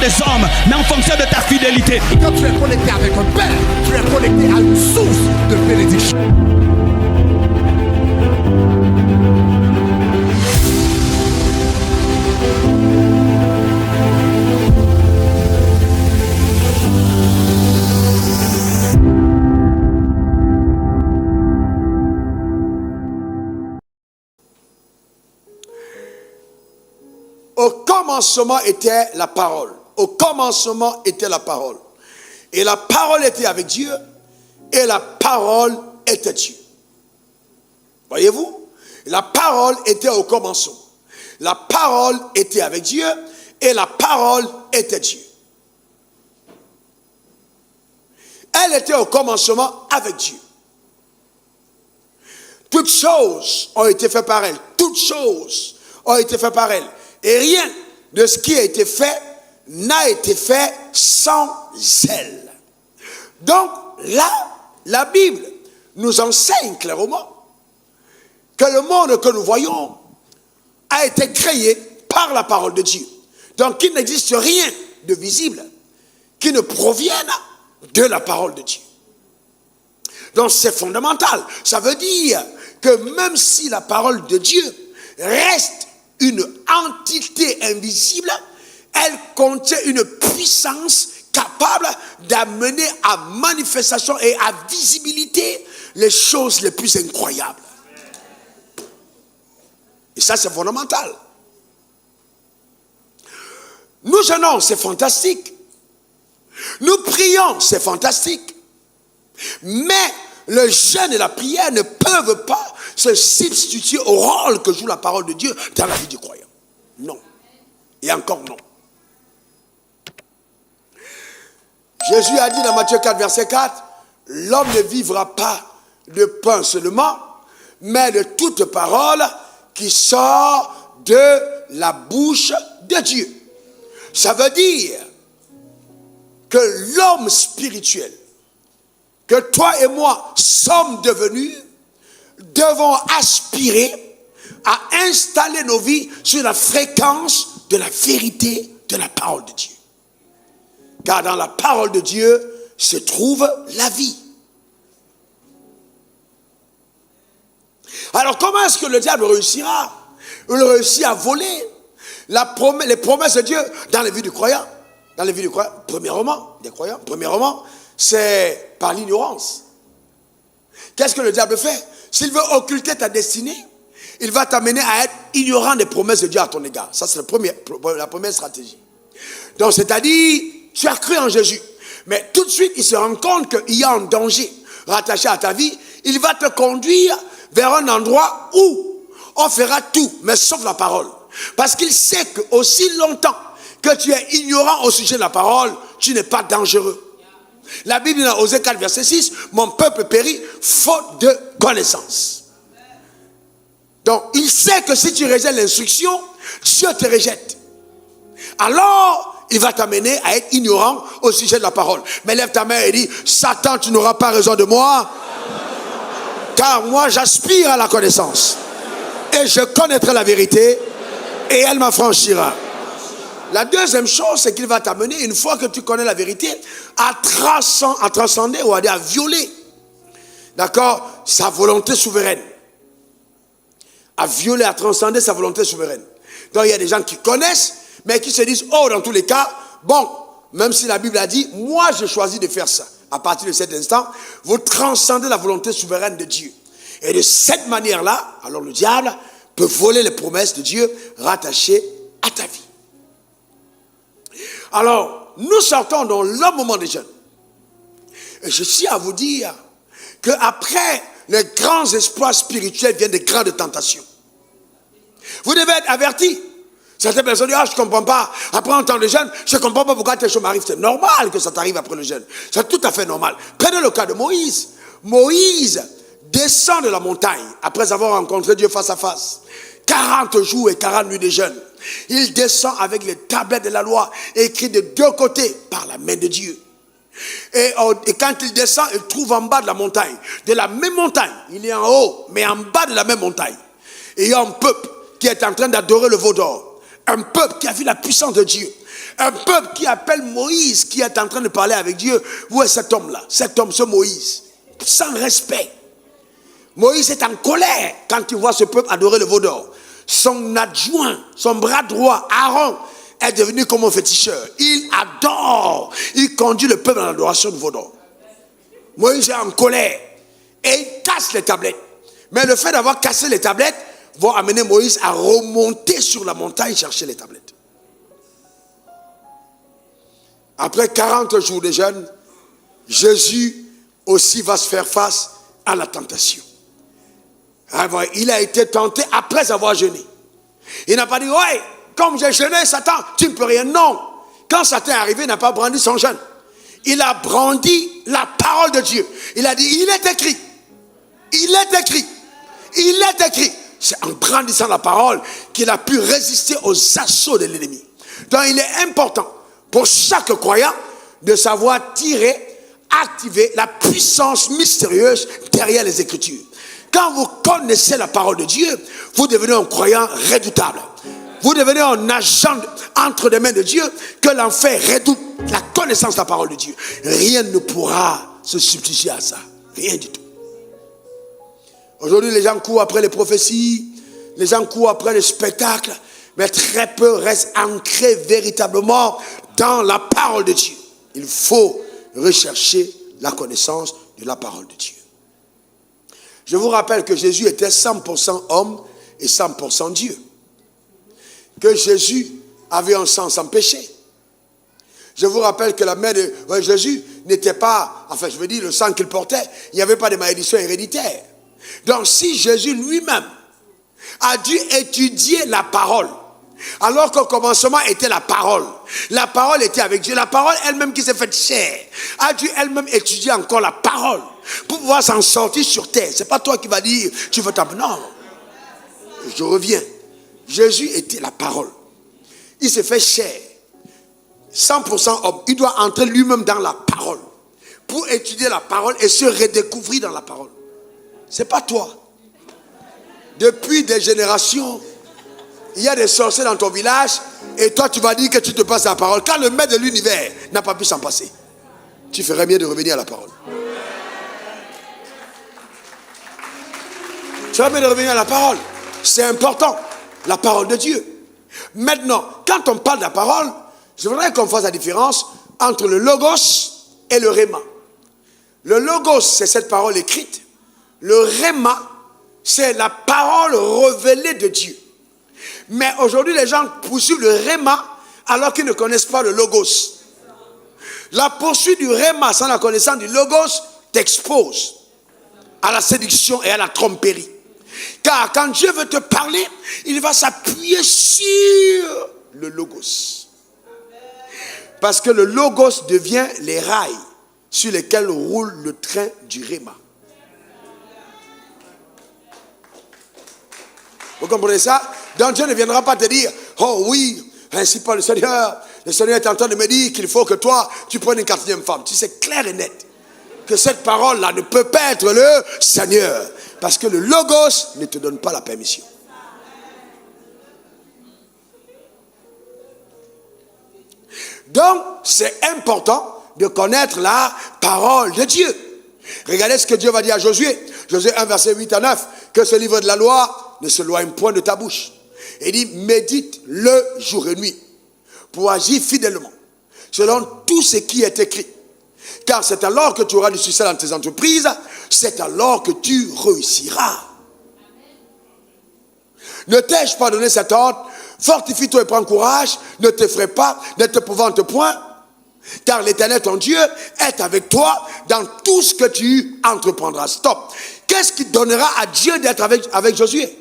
des hommes, mais en fonction de ta fidélité. Quand tu es connecté avec un Père, tu es connecté à une source de bénédiction. Au commencement était la parole. Au commencement était la parole. Et la parole était avec Dieu. Et la parole était Dieu. Voyez-vous? La parole était au commencement. La parole était avec Dieu. Et la parole était Dieu. Elle était au commencement avec Dieu. Toutes choses ont été faites par elle. Toutes choses ont été faites par elle. Et rien de ce qui a été fait n'a été fait sans elle. Donc là, la Bible nous enseigne clairement que le monde que nous voyons a été créé par la parole de Dieu. Donc il n'existe rien de visible qui ne provienne de la parole de Dieu. Donc c'est fondamental. Ça veut dire que même si la parole de Dieu reste une entité invisible, elle contient une puissance capable d'amener à manifestation et à visibilité les choses les plus incroyables. Et ça, c'est fondamental. Nous jeûnons, c'est fantastique. Nous prions, c'est fantastique. Mais le jeûne et la prière ne peuvent pas se substituer au rôle que joue la parole de Dieu dans la vie du croyant. Non. Et encore non. Jésus a dit dans Matthieu 4, verset 4, « L'homme ne vivra pas de pain seulement, mais de toute parole qui sort de la bouche de Dieu. » Ça veut dire que l'homme spirituel, que toi et moi sommes devenus, devons aspirer à installer nos vies sur la fréquence de la vérité de la parole de Dieu. Car dans la parole de Dieu se trouve la vie. Alors comment est-ce que le diable réussira? Il réussit à voler les promesses de Dieu dans la vie du croyant. Dans la vie du croyant, premièrement, c'est par l'ignorance. Qu'est-ce que le diable fait? S'il veut occulter ta destinée, il va t'amener à être ignorant des promesses de Dieu à ton égard. Ça, c'est la première stratégie. Donc, c'est-à-dire, tu as cru en Jésus, mais tout de suite, il se rend compte qu'il y a un danger rattaché à ta vie. Il va te conduire vers un endroit où on fera tout, mais sauf la parole. Parce qu'il sait qu'aussi longtemps que tu es ignorant au sujet de la parole, tu n'es pas dangereux. La Bible dans Osée 4, verset 6, « Mon peuple périt faute de connaissance. » Donc, il sait que si tu rejettes l'instruction, Dieu te rejette. Alors, il va t'amener à être ignorant au sujet de la parole. Mais lève ta main et dis, « Satan, tu n'auras pas raison de moi, car moi, j'aspire à la connaissance. Et je connaîtrai la vérité, et elle m'affranchira. » La deuxième chose, c'est qu'il va t'amener, une fois que tu connais la vérité, à transcender ou à violer, d'accord, sa volonté souveraine. À violer, à transcender sa volonté souveraine. Donc il y a des gens qui connaissent, mais qui se disent, oh, dans tous les cas, bon, même si la Bible a dit, moi j'ai choisi de faire ça. À partir de cet instant, vous transcendez la volonté souveraine de Dieu. Et de cette manière-là, alors le diable peut voler les promesses de Dieu rattachées à ta vie. Alors, nous sortons dans le moment des jeûnes. Et je tiens à vous dire qu'après les grands espoirs spirituels viennent des grandes tentations. Vous devez être avertis. Certaines personnes disent, ah, je ne comprends pas. Après un temps de jeûne, je ne comprends pas pourquoi telle chose m'arrive. C'est normal que ça t'arrive après le jeûne. C'est tout à fait normal. Prenez le cas de Moïse. Moïse descend de la montagne après avoir rencontré Dieu face à face. 40 jours et 40 nuits de jeûne. Il descend avec les tablettes de la loi écrites de deux côtés par la main de Dieu. Et quand il descend, il trouve en bas de la montagne. De la même montagne, il est en haut, mais en bas de la même montagne. Et il y a un peuple qui est en train d'adorer le veau d'or. Un peuple qui a vu la puissance de Dieu. Un peuple qui appelle Moïse, qui est en train de parler avec Dieu. Où est cet homme-là? Cet homme, ce Moïse. Sans respect. Moïse est en colère quand il voit ce peuple adorer le veau d'or. Son adjoint, son bras droit, Aaron, est devenu comme un féticheur. Il adore. Il conduit le peuple dans l'adoration du veau d'or. Moïse est en colère. Et il casse les tablettes. Mais le fait d'avoir cassé les tablettes va amener Moïse à remonter sur la montagne chercher les tablettes. Après 40 jours de jeûne, Jésus aussi va se faire face à la tentation. Il a été tenté après avoir jeûné. Il n'a pas dit, ouais, comme j'ai jeûné, Satan, tu ne peux rien. Non. Quand Satan est arrivé, il n'a pas brandi son jeûne. Il a brandi la parole de Dieu. Il a dit, il est écrit. Il est écrit. Il est écrit. C'est en brandissant la parole qu'il a pu résister aux assauts de l'ennemi. Donc il est important pour chaque croyant de savoir tirer, activer la puissance mystérieuse derrière les Écritures. Quand vous connaissez la parole de Dieu, vous devenez un croyant redoutable. Vous devenez un agent entre les mains de Dieu que l'enfer redoute la connaissance de la parole de Dieu. Rien ne pourra se substituer à ça. Rien du tout. Aujourd'hui, les gens courent après les prophéties, les gens courent après les spectacles, mais très peu restent ancrés véritablement dans la parole de Dieu. Il faut rechercher la connaissance de la parole de Dieu. Je vous rappelle que Jésus était 100% homme et 100% Dieu. Que Jésus avait un sang sans péché. Je vous rappelle que la mère de Jésus n'était pas, enfin je veux dire, le sang qu'il portait, il n'y avait pas de malédiction héréditaire. Donc si Jésus lui-même a dû étudier la parole, alors qu'au commencement était la parole était avec Dieu, la parole elle-même qui s'est faite chair, a dû elle-même étudier encore la parole pour pouvoir s'en sortir sur terre. C'est pas toi qui vas dire, tu veux t'appeler. Non, je reviens. Jésus était la parole. Il s'est fait chair. 100% homme. Il doit entrer lui-même dans la parole pour étudier la parole et se redécouvrir dans la parole. C'est pas toi. Depuis des générations, il y a des sorciers dans ton village et toi tu vas dire que tu te passes à la parole. Quand le maître de l'univers n'a pas pu s'en passer, tu ferais mieux de revenir à la parole. Tu ferais mieux de revenir à la parole. C'est important. La parole de Dieu. Maintenant, quand on parle de la parole, je voudrais qu'on fasse la différence entre le logos et le rhéma. Le logos, c'est cette parole écrite. Le rhéma, c'est la parole révélée de Dieu. Mais aujourd'hui, les gens poursuivent le rhéma alors qu'ils ne connaissent pas le logos. La poursuite du rhéma sans la connaissance du logos t'expose à la séduction et à la tromperie. Car quand Dieu veut te parler, il va s'appuyer sur le logos. Parce que le logos devient les rails sur lesquels roule le train du rhéma. Vous comprenez ça? Donc Dieu ne viendra pas te dire, oh oui, ainsi pas le Seigneur est en train de me dire qu'il faut que toi, tu prennes une 4e femme. Tu sais clair et net que cette parole-là ne peut pas être le Seigneur. Parce que le logos ne te donne pas la permission. Donc, c'est important de connaître la parole de Dieu. Regardez ce que Dieu va dire à Josué. Josué 1, verset 8 à 9. Que ce livre de la loi ne se loigne point de ta bouche. Il dit, médite-le jour et nuit pour agir fidèlement selon tout ce qui est écrit. Car c'est alors que tu auras du succès dans tes entreprises, c'est alors que tu réussiras. Ne t'ai-je pas donné cet ordre? Fortifie-toi et prends courage, ne t'effraie pas, ne t'épouvante point, car l'Éternel ton Dieu est avec toi dans tout ce que tu entreprendras. Stop. Qu'est-ce qui donnera à Dieu d'être avec Josué?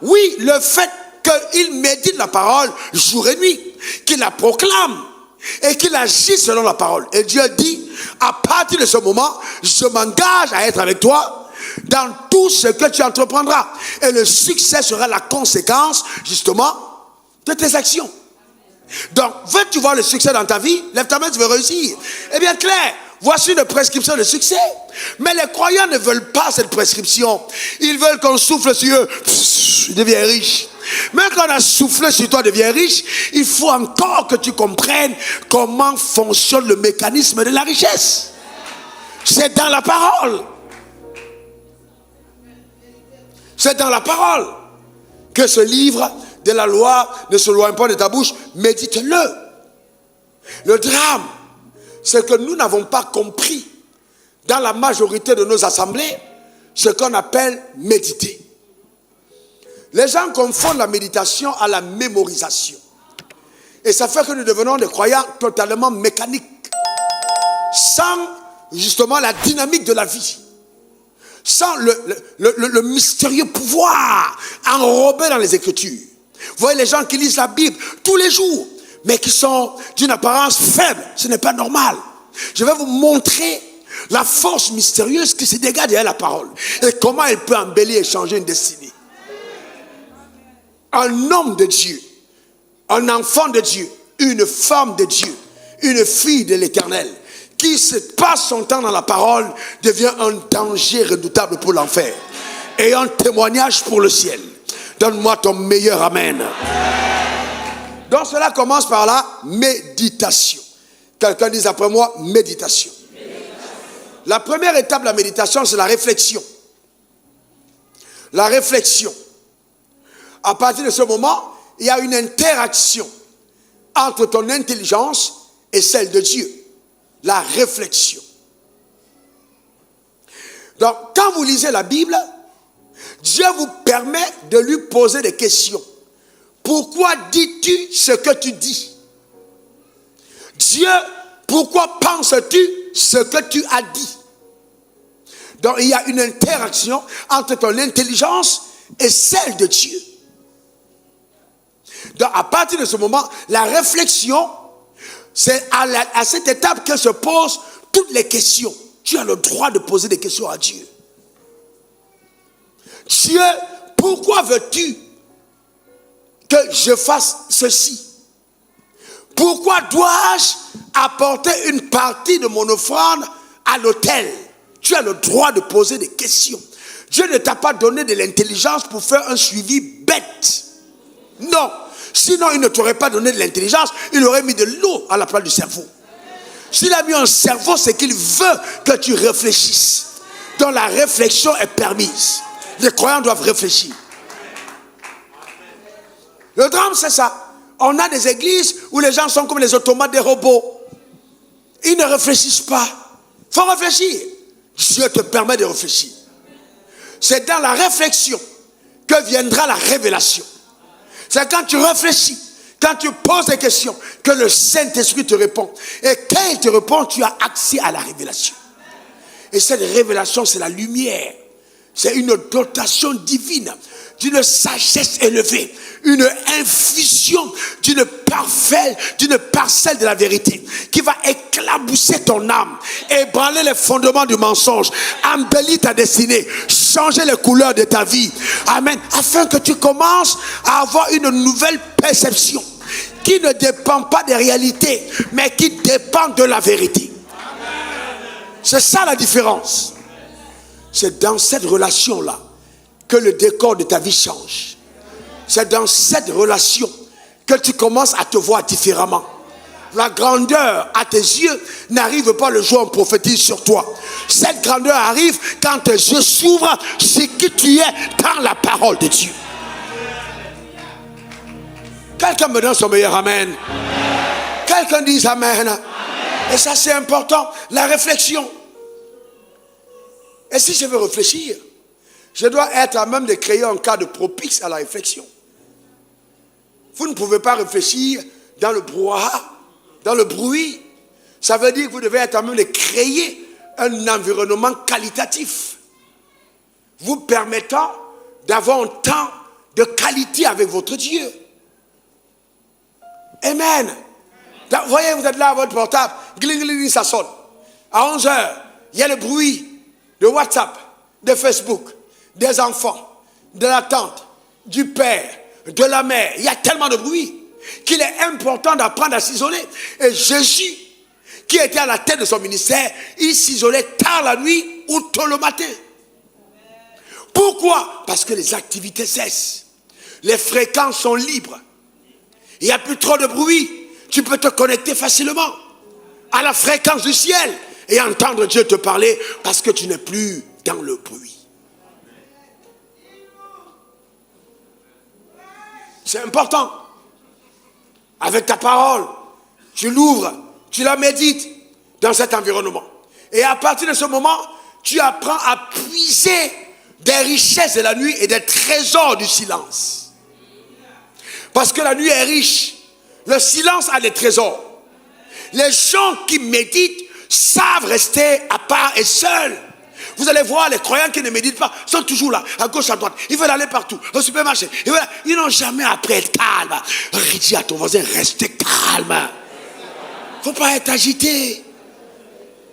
Oui, le fait qu'il médite la parole jour et nuit, qu'il la proclame et qu'il agit selon la parole. Et Dieu dit, à partir de ce moment, je m'engage à être avec toi dans tout ce que tu entreprendras. Et le succès sera la conséquence, justement, de tes actions. Donc, veux-tu voir le succès dans ta vie? Lève ta main, tu veux réussir. Eh bien, clair, voici une prescription de succès. Mais les croyants ne veulent pas cette prescription. Ils veulent qu'on souffle sur eux. Ils deviennent riches. Même quand on a soufflé sur toi, deviens riche, il faut encore que tu comprennes comment fonctionne le mécanisme de la richesse. C'est dans la parole. C'est dans la parole que ce livre de la loi ne se loin pas de ta bouche. Médite-le. Le drame, c'est que nous n'avons pas compris dans la majorité de nos assemblées ce qu'on appelle méditer. Les gens confondent la méditation à la mémorisation. Et ça fait que nous devenons des croyants totalement mécaniques, sans justement la dynamique de la vie, sans le mystérieux pouvoir enrobé dans les Écritures. Vous voyez les gens qui lisent la Bible tous les jours, mais qui sont d'une apparence faible. Ce n'est pas normal. Je vais vous montrer la force mystérieuse qui se dégage derrière la parole et comment elle peut embellir et changer une destinée. Un homme de Dieu, un enfant de Dieu, une femme de Dieu, une fille de l'Éternel, qui se passe son temps dans la parole, devient un danger redoutable pour l'enfer et un témoignage pour le ciel. Donne-moi ton meilleur amen. Donc cela commence par la méditation. Quelqu'un dise après moi, méditation. La première étape de la méditation, c'est la réflexion. La réflexion. À partir de ce moment, il y a une interaction entre ton intelligence et celle de Dieu. La réflexion. Donc, quand vous lisez la Bible, Dieu vous permet de lui poser des questions. Pourquoi dis-tu ce que tu dis? Dieu, pourquoi penses-tu ce que tu as dit? Donc, il y a une interaction entre ton intelligence et celle de Dieu. Donc, à partir de ce moment, la réflexion, c'est à cette étape que se posent toutes les questions. Tu as le droit de poser des questions à Dieu. Dieu, pourquoi veux-tu que je fasse ceci? Pourquoi dois-je apporter une partie de mon offrande à l'autel? Tu as le droit de poser des questions. Dieu ne t'a pas donné de l'intelligence pour faire un suivi bête. Non. Sinon, il ne t'aurait pas donné de l'intelligence, il aurait mis de l'eau à la place du cerveau. S'il a mis un cerveau, c'est qu'il veut que tu réfléchisses. Donc la réflexion est permise. Les croyants doivent réfléchir. Le drame, c'est ça. On a des églises où les gens sont comme les automates des robots. Ils ne réfléchissent pas. Il faut réfléchir. Dieu te permet de réfléchir. C'est dans la réflexion que viendra la révélation. C'est quand tu réfléchis, quand tu poses des questions, que le Saint-Esprit te répond. Et quand il te répond, tu as accès à la révélation. Et cette révélation, c'est la lumière. C'est une dotation divine, d'une sagesse élevée, une infusion d'une parcelle de la vérité qui va éclabousser ton âme, ébranler les fondements du mensonge, embellir ta destinée, changer les couleurs de ta vie. Amen. Afin que tu commences à avoir une nouvelle perception qui ne dépend pas des réalités, mais qui dépend de la vérité. C'est ça la différence. C'est dans cette relation-là que le décor de ta vie change. C'est dans cette relation que tu commences à te voir différemment. La grandeur à tes yeux n'arrive pas le jour où on prophétise sur toi. Cette grandeur arrive quand tes yeux s'ouvrent sur qui tu es dans la parole de Dieu. Quelqu'un me donne son meilleur amen. Quelqu'un dise amen. Et ça c'est important, la réflexion. Et si je veux réfléchir, je dois être à même de créer un cadre propice à la réflexion. Vous ne pouvez pas réfléchir dans le brouhaha, dans le bruit. Ça veut dire que vous devez être à même de créer un environnement qualitatif, vous permettant d'avoir un temps de qualité avec votre Dieu. Amen. Vous voyez, vous êtes là à votre portable, gling, gling, ça sonne. À 11h, il y a le bruit de WhatsApp, de Facebook, des enfants, de la tante, du père, de la mère. Il y a tellement de bruit qu'il est important d'apprendre à s'isoler. Et Jésus, qui était à la tête de son ministère, il s'isolait tard la nuit ou tôt le matin. Pourquoi? Parce que les activités cessent. Les fréquences sont libres. Il n'y a plus trop de bruit. Tu peux te connecter facilement à la fréquence du ciel et entendre Dieu te parler parce que tu n'es plus dans le bruit. C'est important. Avec ta parole, tu l'ouvres, tu la médites dans cet environnement. Et à partir de ce moment, tu apprends à puiser des richesses de la nuit et des trésors du silence. Parce que la nuit est riche. Le silence a des trésors. Les gens qui méditent savent rester à part et seuls. Vous allez voir, les croyants qui ne méditent pas sont toujours là, à gauche, à droite. Ils veulent aller partout, au supermarché. Ils n'ont jamais appris à être calme. Dis à ton voisin, restez calme. Il ne faut pas être agité.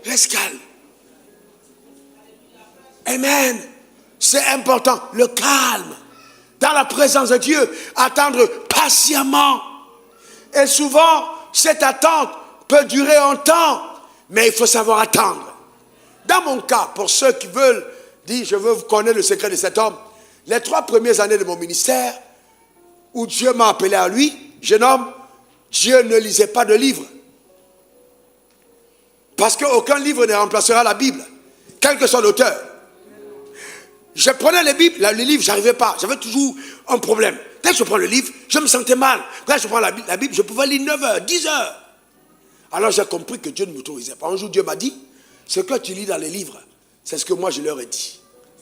Reste calme. Amen. C'est important, le calme. Dans la présence de Dieu, attendre patiemment. Et souvent, cette attente peut durer longtemps, mais il faut savoir attendre. Dans mon cas, pour ceux qui veulent dire, je veux connaître le secret de cet homme, les 3 premières années de mon ministère, où Dieu m'a appelé à lui, jeune homme, Dieu ne lisait pas de livre. Parce qu'aucun livre ne remplacera la Bible, quel que soit l'auteur. Je prenais les livres, je n'arrivais pas, j'avais toujours un problème. Dès que je prends le livre, je me sentais mal. Quand je prends la Bible, je pouvais lire 9 heures, 10 heures. Alors j'ai compris que Dieu ne m'autorisait pas. Un jour, Dieu m'a dit, ce que tu lis dans les livres, c'est ce que moi je leur ai dit.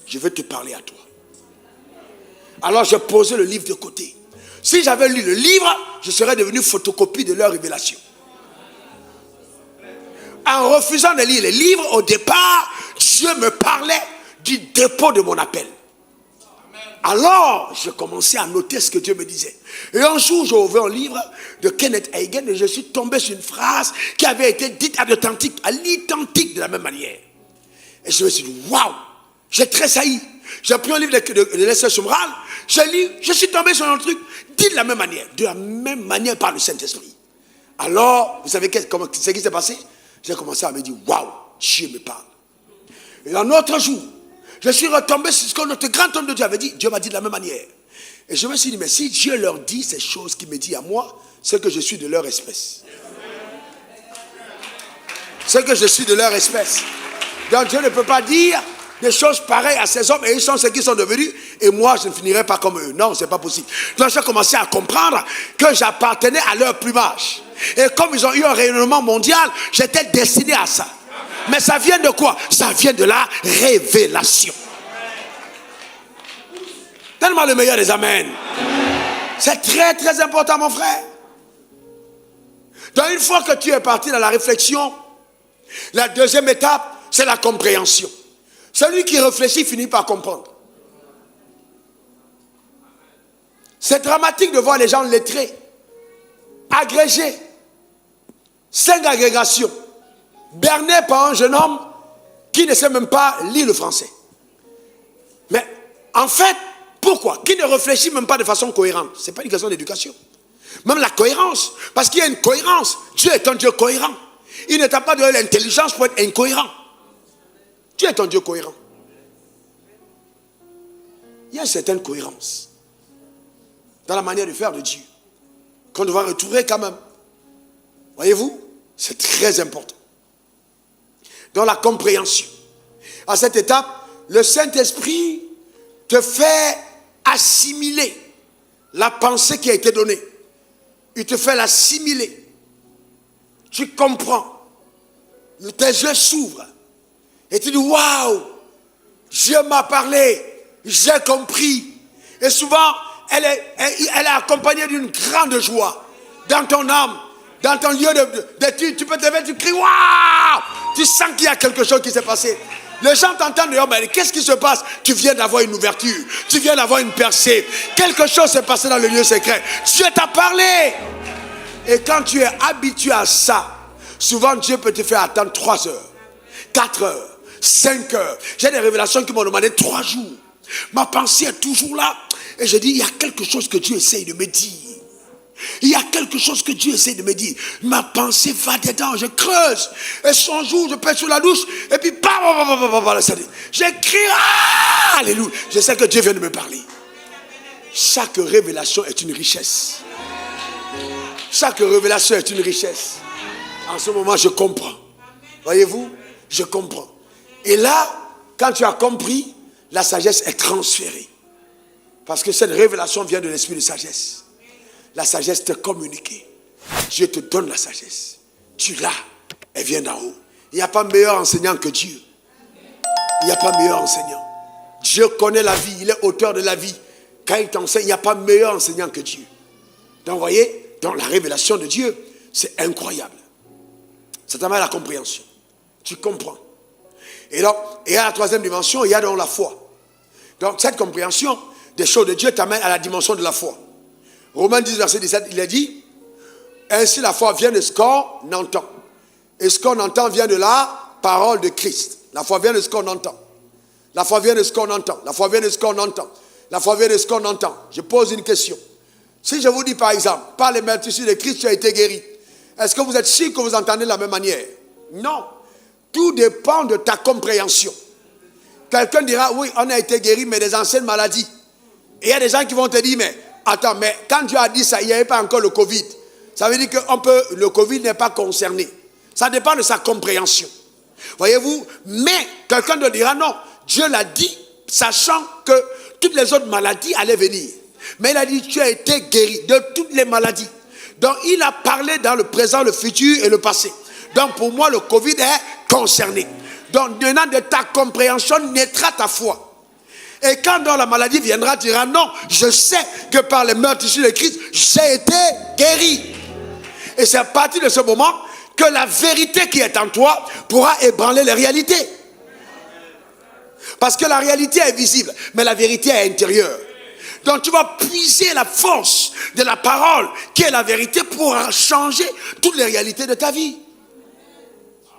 Je vais te parler à toi. Alors j'ai posé le livre de côté. Si j'avais lu le livre, je serais devenu photocopie de leur révélation. En refusant de lire les livres, au départ, Dieu me parlait du dépôt de mon appel. Alors, je commençais à noter ce que Dieu me disait. Et un jour, j'ai ouvert un livre de Kenneth Hagin et je suis tombé sur une phrase qui avait été dite à l'identique de la même manière. Et je me suis dit, waouh, j'ai tressailli. J'ai pris un livre de Lester Sumrall, j'ai lu, je suis tombé sur un truc dit de la même manière par le Saint-Esprit. Alors, vous savez ce qui s'est passé? J'ai commencé à me dire, waouh, Dieu me parle. Et un autre jour, je suis retombé sur ce que notre grand homme de Dieu avait dit. Dieu m'a dit de la même manière. Et je me suis dit, mais si Dieu leur dit ces choses qu'il me dit à moi, c'est que je suis de leur espèce. C'est que je suis de leur espèce. Donc Dieu ne peut pas dire des choses pareilles à ces hommes et ils sont ce qu'ils sont devenus et moi je ne finirai pas comme eux. Non, c'est pas possible. Donc j'ai commencé à comprendre que j'appartenais à leur plumage. Et comme ils ont eu un rayonnement mondial, j'étais destiné à ça. Mais ça vient de quoi? Ça vient de la révélation. Donne-moi le meilleur des amens. C'est très très important, mon frère. Donc une fois que tu es parti dans la réflexion, la deuxième étape, c'est la compréhension. Celui qui réfléchit finit par comprendre. C'est dramatique de voir les gens lettrés, agrégés, 5 agrégations, bernés par un jeune homme qui ne sait même pas lire le français. Mais en fait, pourquoi? Qui ne réfléchit même pas de façon cohérente. Ce n'est pas une question d'éducation. Même la cohérence, parce qu'il y a une cohérence. Dieu est un Dieu cohérent. Il ne t'a pas donné l'intelligence pour être incohérent. Dieu est un Dieu cohérent. Il y a une certaine cohérence dans la manière de faire de Dieu qu'on doit retrouver quand même. Voyez-vous, c'est très important. Dans la compréhension. À cette étape, le Saint-Esprit te fait assimiler la pensée qui a été donnée. Il te fait l'assimiler. Tu comprends. Tes yeux s'ouvrent. Et tu dis, waouh, Dieu m'a parlé, j'ai compris. Et souvent, elle est accompagnée d'une grande joie dans ton âme, dans ton lieu d'étude. Tu peux te lever, tu cries, waouh, tu sens qu'il y a quelque chose qui s'est passé. Les gens t'entendent dehors, mais qu'est-ce qui se passe? Tu viens d'avoir une ouverture, tu viens d'avoir une percée. Quelque chose s'est passé dans le lieu secret. Dieu t'a parlé. Et quand tu es habitué à ça, souvent Dieu peut te faire attendre 3 heures, 4 heures, 5 heures. J'ai des révélations qui m'ont demandé 3 jours. Ma pensée est toujours là. Et je dis, il y a quelque chose que Dieu essaye de me dire. Il y a quelque chose que Dieu essaie de me dire. Ma pensée va dedans, je creuse. Et son jour, je pèse sous la douche. Et puis, je crie, ah, alléluia. Je sais que Dieu vient de me parler. Chaque révélation est une richesse. Chaque révélation est une richesse. En ce moment, je comprends. Voyez-vous, je comprends. Et là, quand tu as compris, la sagesse est transférée. Parce que cette révélation vient de l'esprit de sagesse. La sagesse te communique. Dieu te donne la sagesse. Tu l'as. Elle vient d'en haut. Il n'y a pas meilleur enseignant que Dieu. Il n'y a pas meilleur enseignant. Dieu connaît la vie. Il est auteur de la vie. Quand il t'enseigne, il n'y a pas meilleur enseignant que Dieu. Donc, vous voyez, dans la révélation de Dieu, c'est incroyable. Ça t'amène à la compréhension. Tu comprends. Et donc, et à la troisième dimension, il y a donc la foi. Donc, cette compréhension des choses de Dieu t'amène à la dimension de la foi. Romains 10, verset 17, il a dit, ainsi la foi vient de ce qu'on entend. Et ce qu'on entend vient de la parole de Christ. La foi vient de ce qu'on entend. La foi vient de ce qu'on entend. La foi vient de ce qu'on entend. La foi vient de ce qu'on entend. Je pose une question. Si je vous dis par exemple, par les meurtrissures de Christ, tu as été guéri. Est-ce que vous êtes sûr que vous entendez de la même manière? Non. Tout dépend de ta compréhension. Quelqu'un dira, oui, on a été guéri, mais des anciennes maladies. Et il y a des gens qui vont te dire, mais attends, mais quand Dieu a dit ça, il n'y avait pas encore le Covid. Ça veut dire que le Covid n'est pas concerné. Ça dépend de sa compréhension. Voyez-vous? Mais quelqu'un te dira, non, Dieu l'a dit, sachant que toutes les autres maladies allaient venir. Mais il a dit, tu as été guéri de toutes les maladies. Donc il a parlé dans le présent, le futur et le passé. Donc pour moi, le Covid est concerné. Donc venant de ta compréhension naîtra ta foi. Et quand dans la maladie viendra, tu diras non, je sais que par les meurtrissures de Christ, j'ai été guéri. Et c'est à partir de ce moment que la vérité qui est en toi pourra ébranler les réalités. Parce que la réalité est visible, mais la vérité est intérieure. Donc tu vas puiser la force de la parole qui est la vérité pour changer toutes les réalités de ta vie.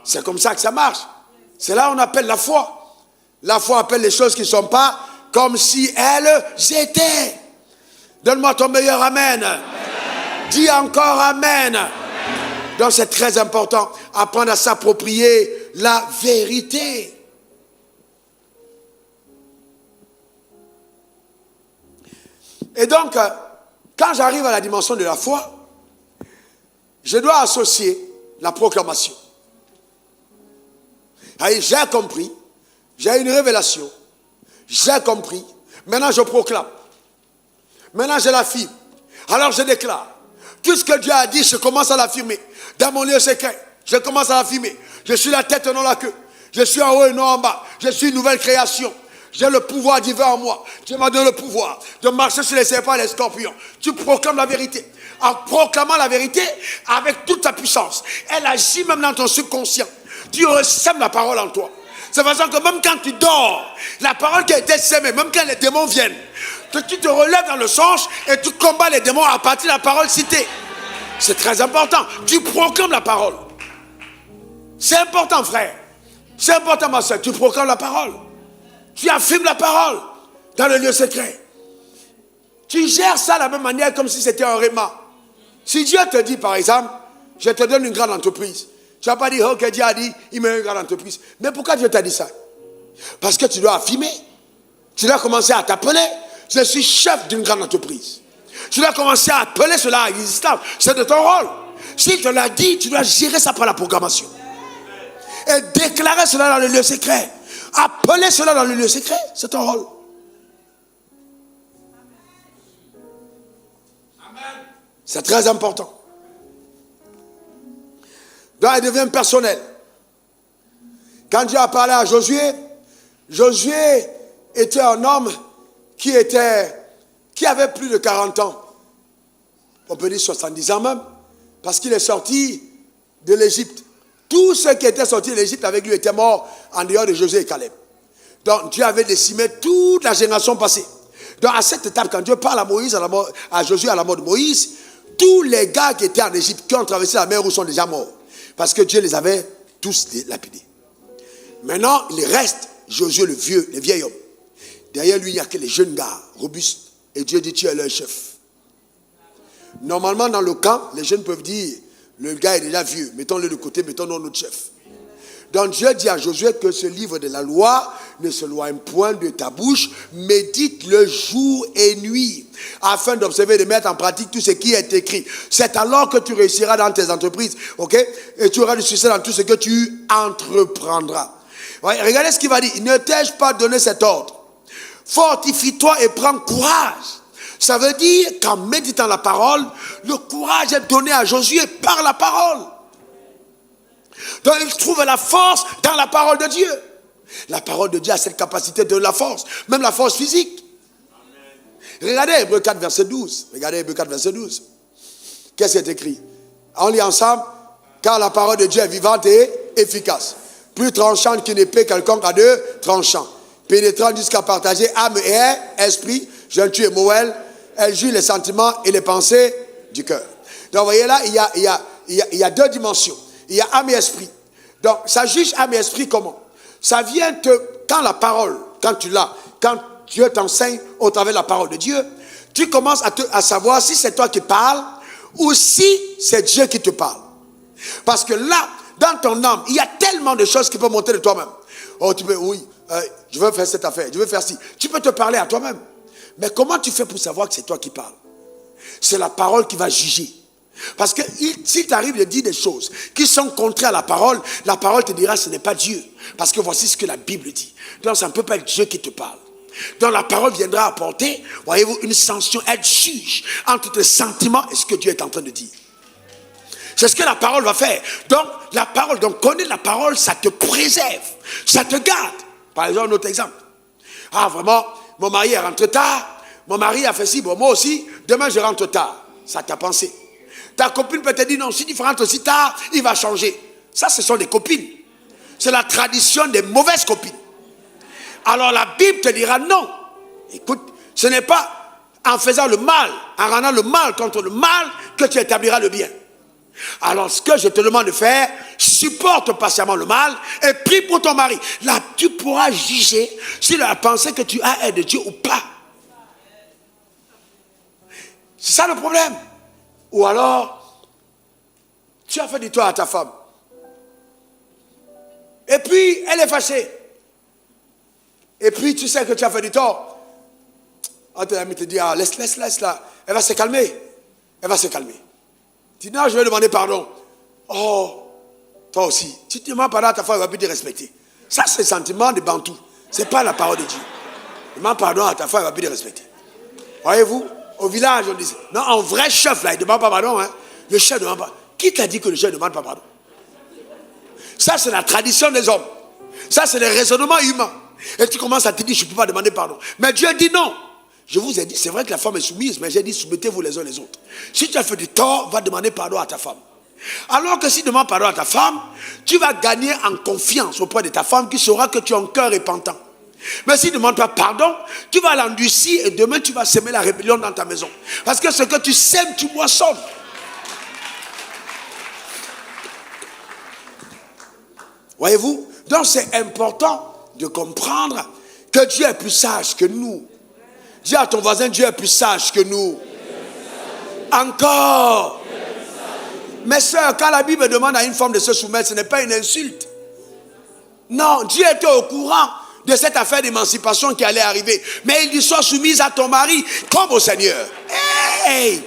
C'est comme ça que ça marche. C'est là qu'on appelle la foi. La foi appelle les choses qui ne sont pas comme si elles étaient. Donne-moi ton meilleur amen. Amen. Dis encore amen. Amen. Donc c'est très important, apprendre à s'approprier la vérité. Et donc, quand j'arrive à la dimension de la foi, je dois associer la proclamation. J'ai compris, j'ai une révélation, j'ai compris, maintenant je proclame, maintenant je l'affirme, alors je déclare, tout ce que Dieu a dit, je commence à l'affirmer, dans mon lieu secret, je commence à l'affirmer, je suis la tête et non la queue, je suis en haut et non en bas, je suis une nouvelle création, j'ai le pouvoir divin en moi, Dieu m'a donné le pouvoir de marcher sur les serpents et les scorpions, tu proclames la vérité, en proclamant la vérité avec toute ta puissance, elle agit même dans ton subconscient. Tu ressèmes la parole en toi. C'est façon que même quand tu dors, la parole qui a été sémée, même quand les démons viennent, tu te relèves dans le songe et tu combats les démons à partir de la parole citée. C'est très important. Tu proclames la parole. C'est important, frère. C'est important, ma soeur. Tu proclames la parole. Tu affirmes la parole dans le lieu secret. Tu gères ça de la même manière comme si c'était un réma. Si Dieu te dit, par exemple, je te donne une grande entreprise. Tu n'as pas dit, ok, Dieu a dit, il met une grande entreprise. Mais pourquoi Dieu t'a dit ça? Parce que tu dois affirmer. Tu dois commencer à t'appeler. Je suis chef d'une grande entreprise. Tu dois commencer à appeler cela à l'existence. C'est de ton rôle. S'il te l'a dit, tu dois gérer ça par la proclamation. Et déclarer cela dans le lieu secret. Appeler cela dans le lieu secret, c'est ton rôle. C'est très important. Donc, elle devient personnelle. Quand Dieu a parlé à Josué, Josué était un homme qui avait plus de 40 ans. On peut dire 70 ans même, parce qu'il est sorti de l'Égypte. Tous ceux qui étaient sortis de l'Égypte avec lui étaient morts en dehors de Josué et Caleb. Donc Dieu avait décimé toute la génération passée. Donc à cette étape, quand Dieu parle à Moïse, à Josué à la mort de Moïse, tous les gars qui étaient en Égypte, qui ont traversé la mer Rouge sont déjà morts. Parce que Dieu les avait tous lapidés. Maintenant, il reste Josué le vieil homme. Derrière lui, il n'y a que les jeunes gars, robustes. Et Dieu dit, tu es leur chef. Normalement, dans le camp, les jeunes peuvent dire, le gars est déjà vieux, mettons-le de côté, mettons-nous notre chef. Donc Dieu dit à Josué que ce livre de la loi ne s'éloigne point de ta bouche, médite-le jour et nuit, afin d'observer et de mettre en pratique tout ce qui est écrit. C'est alors que tu réussiras dans tes entreprises, ok? Et tu auras du succès dans tout ce que tu entreprendras. Ouais, regardez ce qu'il va dire. Ne t'ai-je pas donné cet ordre? Fortifie-toi et prends courage. Ça veut dire qu'en méditant la parole, le courage est donné à Josué par la parole. Donc il trouve la force dans la parole de Dieu. La parole de Dieu a cette capacité de la force, même la force physique. Regardez Hébreux 4, verset 12. Regardez Hébreux 4, verset 12. Qu'est-ce qui est écrit? On lit ensemble. Car la parole de Dieu est vivante et efficace. Plus tranchante qu'une épée quelconque à deux tranchants. Pénétrant jusqu'à partager âme et esprit, jointure et moelle. Elle juge les sentiments et les pensées du cœur. Donc vous voyez là, il y a deux dimensions. Il y a âme et esprit. Donc ça juge âme et esprit comment? Ça vient quand la parole, quand tu l'as, quand Dieu t'enseigne au travers de la parole de Dieu, tu commences à savoir si c'est toi qui parles ou si c'est Dieu qui te parle. Parce que là, dans ton âme, il y a tellement de choses qui peuvent monter de toi-même. Oh, tu peux, oui, je veux faire cette affaire, je veux faire ci. Tu peux te parler à toi-même. Mais comment tu fais pour savoir que c'est toi qui parles? C'est la parole qui va juger. Parce que s'il t'arrive de dire des choses qui sont contraires à la parole te dira ce n'est pas Dieu. Parce que voici ce que la Bible dit. Donc ça ne peut pas être Dieu qui te parle. Donc la parole viendra apporter, voyez-vous, une sanction, être juge entre tes sentiments et ce que Dieu est en train de dire. C'est ce que la parole va faire. Donc la parole, donc connaître la parole, ça te préserve, ça te garde. Par exemple, un autre exemple. Ah vraiment, mon mari est rentré tard, mon mari a fait ci, bon moi aussi, demain je rentre tard. Ça t'a pensé. Ta copine peut te dire non, si tu rentres aussi tard, il va changer. Ça, ce sont des copines. C'est la tradition des mauvaises copines. Alors la Bible te dira non. Écoute, ce n'est pas en faisant le mal, en rendant le mal contre le mal, que tu établiras le bien. Alors ce que je te demande de faire, supporte patiemment le mal et prie pour ton mari. Là, tu pourras juger si la pensée que tu as est de Dieu ou pas. C'est ça le problème. Ou alors, tu as fait du tort à ta femme. Et puis, elle est fâchée. Et puis, tu sais que tu as fait du tort. Un tes amis te dit, ah, laisse là. Elle va se calmer. Elle va se calmer. Tu dis, non, je vais demander pardon. Oh, toi aussi. Tu te demandes pardon à ta femme, elle va plus te respecter. Ça, c'est le sentiment de Bantou. Ce n'est pas la parole de Dieu. Demande pardon à ta femme, elle va plus te respecter. Voyez-vous? Au village, on dit, non, un vrai chef, là, il ne demande pas pardon. Hein. Le chef ne demande pas. Qui t'a dit que le chef ne demande pas pardon? Ça, c'est la tradition des hommes. Ça, c'est le raisonnement humain. Et tu commences à te dire, je ne peux pas demander pardon. Mais Dieu dit non. Je vous ai dit, c'est vrai que la femme est soumise, mais j'ai dit, soumettez-vous les uns les autres. Si tu as fait du tort, va demander pardon à ta femme. Alors que si tu demandes pardon à ta femme, tu vas gagner en confiance auprès de ta femme qui saura que tu as un cœur repentant. Mais si tu ne demandes pas pardon, tu vas l'endurcir et demain tu vas semer la rébellion dans ta maison. Parce que ce que tu sèmes, tu moissonnes. Voyez-vous? Donc c'est important de comprendre que Dieu est plus sage que nous. Dis à ton voisin, Dieu est plus sage que nous. Encore. Mes sœurs, quand la Bible demande à une femme de se soumettre, ce n'est pas une insulte. Non, Dieu était au courant de cette affaire d'émancipation qui allait arriver. Mais il dit, sois soumise à ton mari comme au Seigneur. Hey!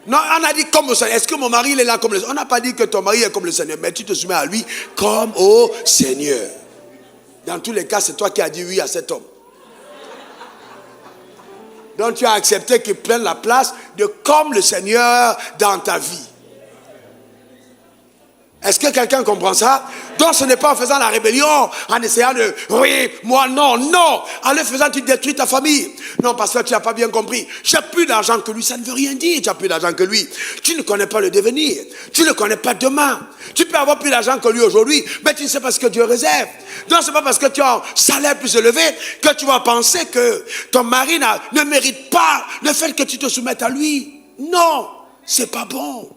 Non, on a dit comme au Seigneur. Est-ce que mon mari il est là comme le Seigneur? On n'a pas dit que ton mari est comme le Seigneur, mais tu te soumets à lui comme au Seigneur. Dans tous les cas, c'est toi qui as dit oui à cet homme. Donc tu as accepté qu'il prenne la place de comme le Seigneur dans ta vie. Est-ce que quelqu'un comprend ça? Donc ce n'est pas en faisant la rébellion, en essayant de, oui, moi non, non. En le faisant, tu détruis ta famille. Non, parce que tu n'as pas bien compris. J'ai plus d'argent que lui, ça ne veut rien dire. Tu as plus d'argent que lui. Tu ne connais pas le devenir. Tu ne connais pas demain. Tu peux avoir plus d'argent que lui aujourd'hui, mais tu ne sais pas ce que Dieu réserve. Donc c'est pas parce que tu as un salaire plus élevé que tu vas penser que ton mari ne mérite pas le fait que tu te soumettes à lui. Non, c'est pas bon.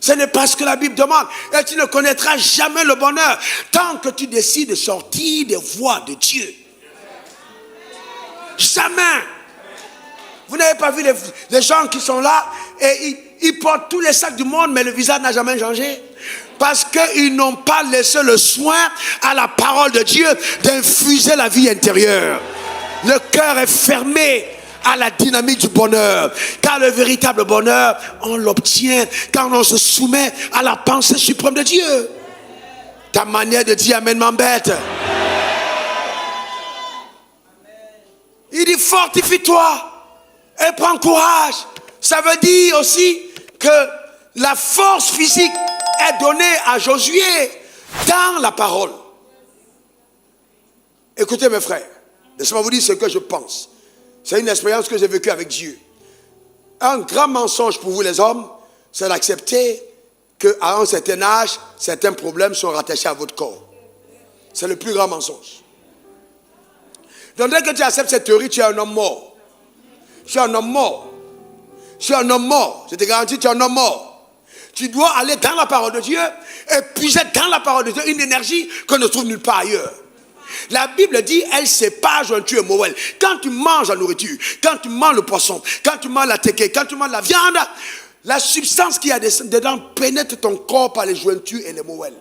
Ce n'est pas ce que la Bible demande. Et tu ne connaîtras jamais le bonheur tant que tu décides de sortir des voies de Dieu. Jamais. Vous n'avez pas vu les gens qui sont là et ils portent tous les sacs du monde, mais le visage n'a jamais changé. Parce qu'ils n'ont pas laissé le soin à la parole de Dieu d'infuser la vie intérieure. Le cœur est fermé à la dynamique du bonheur. Car le véritable bonheur, on l'obtient quand on se soumet à la pensée suprême de Dieu. Ta manière de dire amen m'embête. Il dit fortifie-toi et prends courage. Ça veut dire aussi que la force physique est donnée à Josué dans la parole. Écoutez mes frères, laissez-moi vous dire ce que je pense. C'est une expérience que j'ai vécue avec Dieu. Un grand mensonge pour vous les hommes, c'est d'accepter qu'à un certain âge, certains problèmes sont rattachés à votre corps. C'est le plus grand mensonge. Donc dès que tu acceptes cette théorie, tu es un homme mort. Tu es un homme mort. Tu es un homme mort. Je te garantis, tu es un homme mort. Tu dois aller dans la parole de Dieu et puiser dans la parole de Dieu une énergie qu'on ne trouve nulle part ailleurs. La Bible dit, elle sépare jointure et moelle. Quand tu manges la nourriture, quand tu manges le poisson, quand tu manges la teke, quand tu manges la viande, la substance qu'il y a dedans pénètre ton corps par les jointures et les moelles.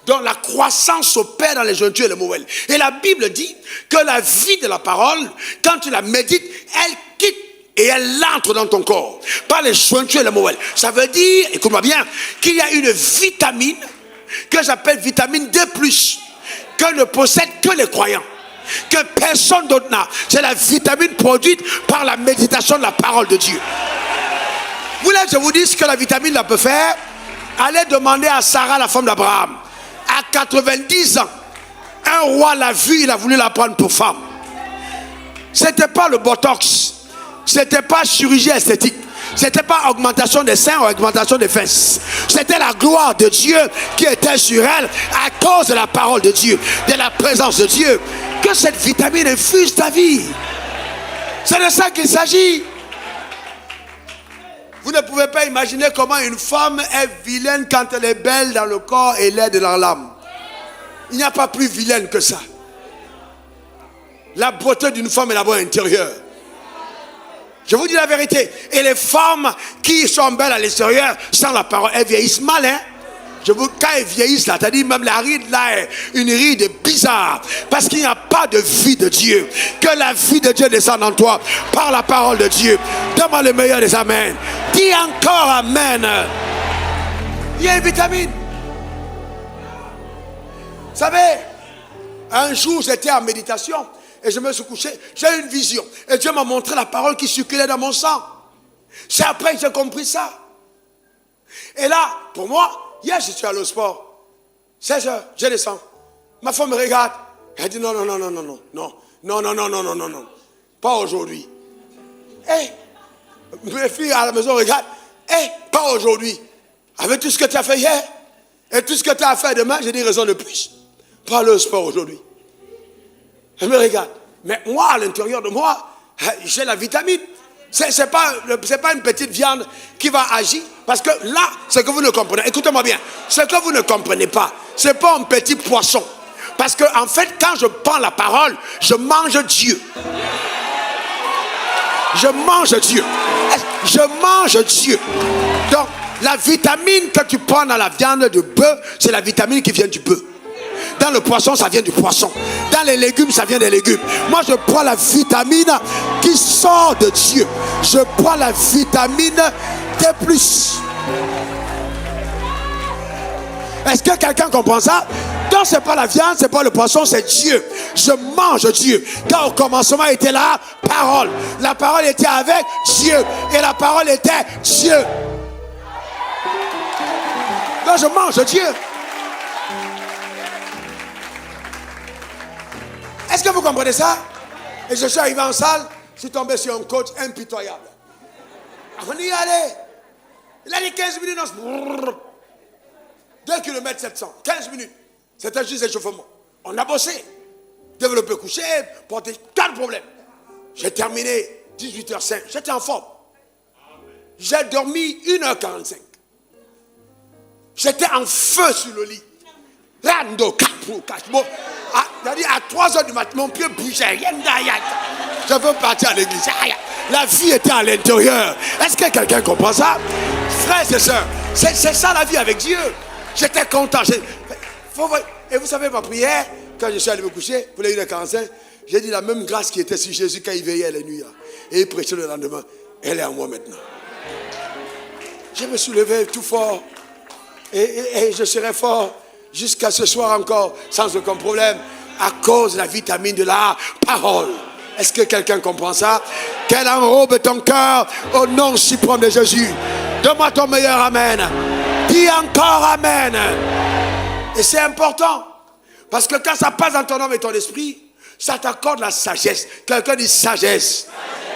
Donc la croissance s'opère dans les jointures et les moelles. Et la Bible dit que la vie de la parole, quand tu la médites, elle quitte et elle entre dans ton corps par les jointures et les moelles. Ça veut dire, écoute-moi bien, qu'il y a une vitamine que j'appelle vitamine D+, que ne possèdent que les croyants, que personne d'autre n'a. C'est la vitamine produite par la méditation de la parole de Dieu. Vous voulez que je vous dise ce que la vitamine là peut faire? Allez demander à Sarah, la femme d'Abraham. À 90 ans, un roi l'a vue, il a voulu la prendre pour femme. C'était pas le botox, c'était pas chirurgie esthétique, c'était pas augmentation des seins ou augmentation des fesses. C'était la gloire de Dieu qui était sur elle à cause de la parole de Dieu, de la présence de Dieu. Que cette vitamine infuse ta vie. C'est de ça qu'il s'agit. Vous ne pouvez pas imaginer comment une femme est vilaine quand elle est belle dans le corps et laide dans l'âme. Il n'y a pas plus vilaine que ça. La beauté d'une femme est la beauté intérieure. Je vous dis la vérité. Et les femmes qui sont belles à l'extérieur, sans la parole, elles vieillissent mal, hein. Quand elles vieillissent là, t'as dit même la ride là est une ride bizarre. Parce qu'il n'y a pas de vie de Dieu. Que la vie de Dieu descende en toi par la parole de Dieu. Donne-moi le meilleur des amens. Dis encore amen. Il y a une vitamine. Vous savez, un jour j'étais en méditation et je me suis couché. J'ai eu une vision. Et Dieu m'a montré la parole qui circulait dans mon sang. C'est après que j'ai compris ça. Et là, pour moi, hier, je suis allé au sport. 16 heures, je descends. Ma femme me regarde. Elle dit non. Pas aujourd'hui. Mes filles à la maison regardent. Pas aujourd'hui. Avec tout ce que tu as fait hier et tout ce que tu as fait demain, j'ai dit raison de plus. Pas aller au sport aujourd'hui. Elle me regarde. Mais moi, à l'intérieur de moi, j'ai la vitamine. C'est pas une petite viande qui va agir. Parce que là, ce que vous ne comprenez, écoutez-moi bien, ce que vous ne comprenez pas, c'est pas un petit poisson. Parce que en fait, quand je prends la parole, je mange Dieu. Je mange Dieu. Je mange Dieu. Donc, la vitamine que tu prends dans la viande de bœuf, c'est la vitamine qui vient du bœuf. Dans le poisson, ça vient du poisson. Dans les légumes, ça vient des légumes. Moi, je prends la vitamine qui sort de Dieu. Je prends la vitamine D+. Est-ce que quelqu'un comprend ça? Donc, ce n'est pas la viande, ce n'est pas le poisson, c'est Dieu. Je mange Dieu. Car au commencement était la parole. La parole était avec Dieu. Et la parole était Dieu. Donc, je mange Dieu. Est-ce que vous comprenez ça? Et je suis arrivé en salle, je suis tombé sur un coach impitoyable. On y allait. Il a dit 15 minutes. 2 km 700, 15 minutes. C'était juste l'échauffement. On a bossé. Développé couché, porté 4 problèmes. J'ai terminé 18h05. J'étais en forme. J'ai dormi 1h45. J'étais en feu sur le lit. Rando, 4 à 3h du matin, mon pied bougeait. Je veux partir à l'église. La vie était à l'intérieur. Est-ce que quelqu'un comprend ça? Frères et sœurs, c'est ça la vie avec Dieu. J'étais content. Et vous savez, ma prière, quand je suis allé me coucher, pour les 1h45, j'ai dit la même grâce qui était sur Jésus quand il veillait la nuit. Et il prêchait le lendemain. Elle est en moi maintenant. Je me suis levé tout fort. Et je serai fort jusqu'à ce soir encore, sans aucun problème, à cause de la vitamine de la parole. Est-ce que quelqu'un comprend ça? Qu'elle enrobe ton cœur au nom suprême de Jésus. Donne-moi ton meilleur amen. Dis encore amen. Et c'est important. Parce que quand ça passe dans ton âme et ton esprit, ça t'accorde la sagesse. Quelqu'un dit sagesse.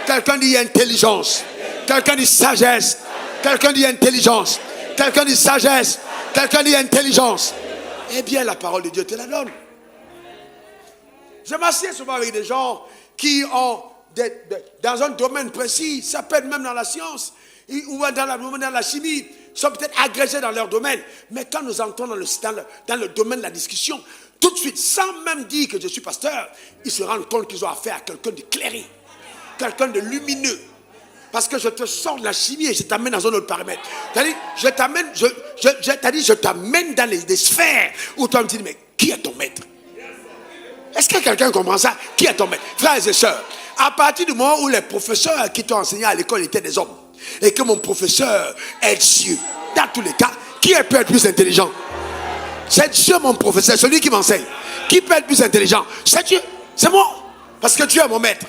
Quelqu'un dit intelligence. Quelqu'un dit sagesse. Quelqu'un dit intelligence. Quelqu'un dit sagesse. Quelqu'un dit intelligence. Eh bien, la parole de Dieu te la donne. Je m'assieds souvent avec des gens qui ont, dans un domaine précis, ça peut être même dans la science, ou dans la chimie, sont peut-être agrégés dans leur domaine. Mais quand nous entrons dans le domaine de la discussion, tout de suite, sans même dire que je suis pasteur, ils se rendent compte qu'ils ont affaire à quelqu'un d'éclairé, quelqu'un de lumineux. Parce que je te sors de la chimie et je t'amène dans un autre paramètre. C'est-à-dire, je t'amène dans des sphères où toi me dis, mais qui est ton maître? Est-ce que quelqu'un comprend ça? Qui est ton maître? Frères et sœurs, à partir du moment où les professeurs qui t'ont enseigné à l'école étaient des hommes, et que mon professeur est Dieu, dans tous les cas, qui peut être plus intelligent? C'est Dieu mon professeur, celui qui m'enseigne. Qui peut être plus intelligent? C'est Dieu, c'est moi. Parce que Dieu est mon maître.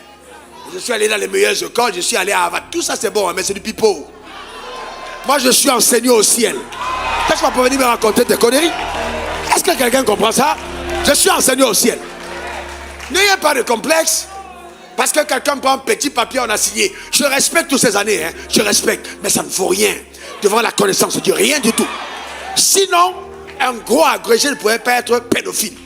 Je suis allé dans les meilleures écoles, je suis allé à Harvard. Tout ça c'est bon, mais c'est du pipeau. Moi je suis enseigné au ciel. Qu'est-ce que tu vas venir me raconter des conneries? Est-ce que quelqu'un comprend ça? Je suis enseigné au ciel. N'ayez pas de complexe. Parce que quelqu'un prend un petit papier, on a signé. Je respecte toutes ces années, je respecte. Mais ça ne vaut rien devant la connaissance de Dieu, rien du tout. Sinon, un gros agrégé ne pourrait pas être pédophile.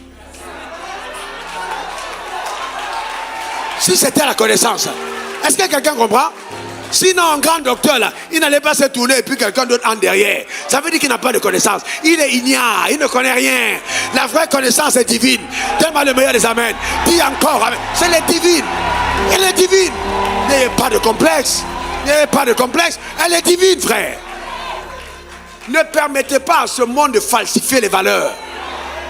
Si c'était la connaissance. Est-ce que quelqu'un comprend? Sinon, un grand docteur, là, il n'allait pas se tourner et puis quelqu'un d'autre en derrière. Ça veut dire qu'il n'a pas de connaissance. Il est ignare, il ne connaît rien. La vraie connaissance est divine. Tellement le meilleur des amens. Dis encore amen. C'est la divine. Elle est divine. N'ayez pas de complexe. N'ayez pas de complexe. Elle est divine, frère. Ne permettez pas à ce monde de falsifier les valeurs.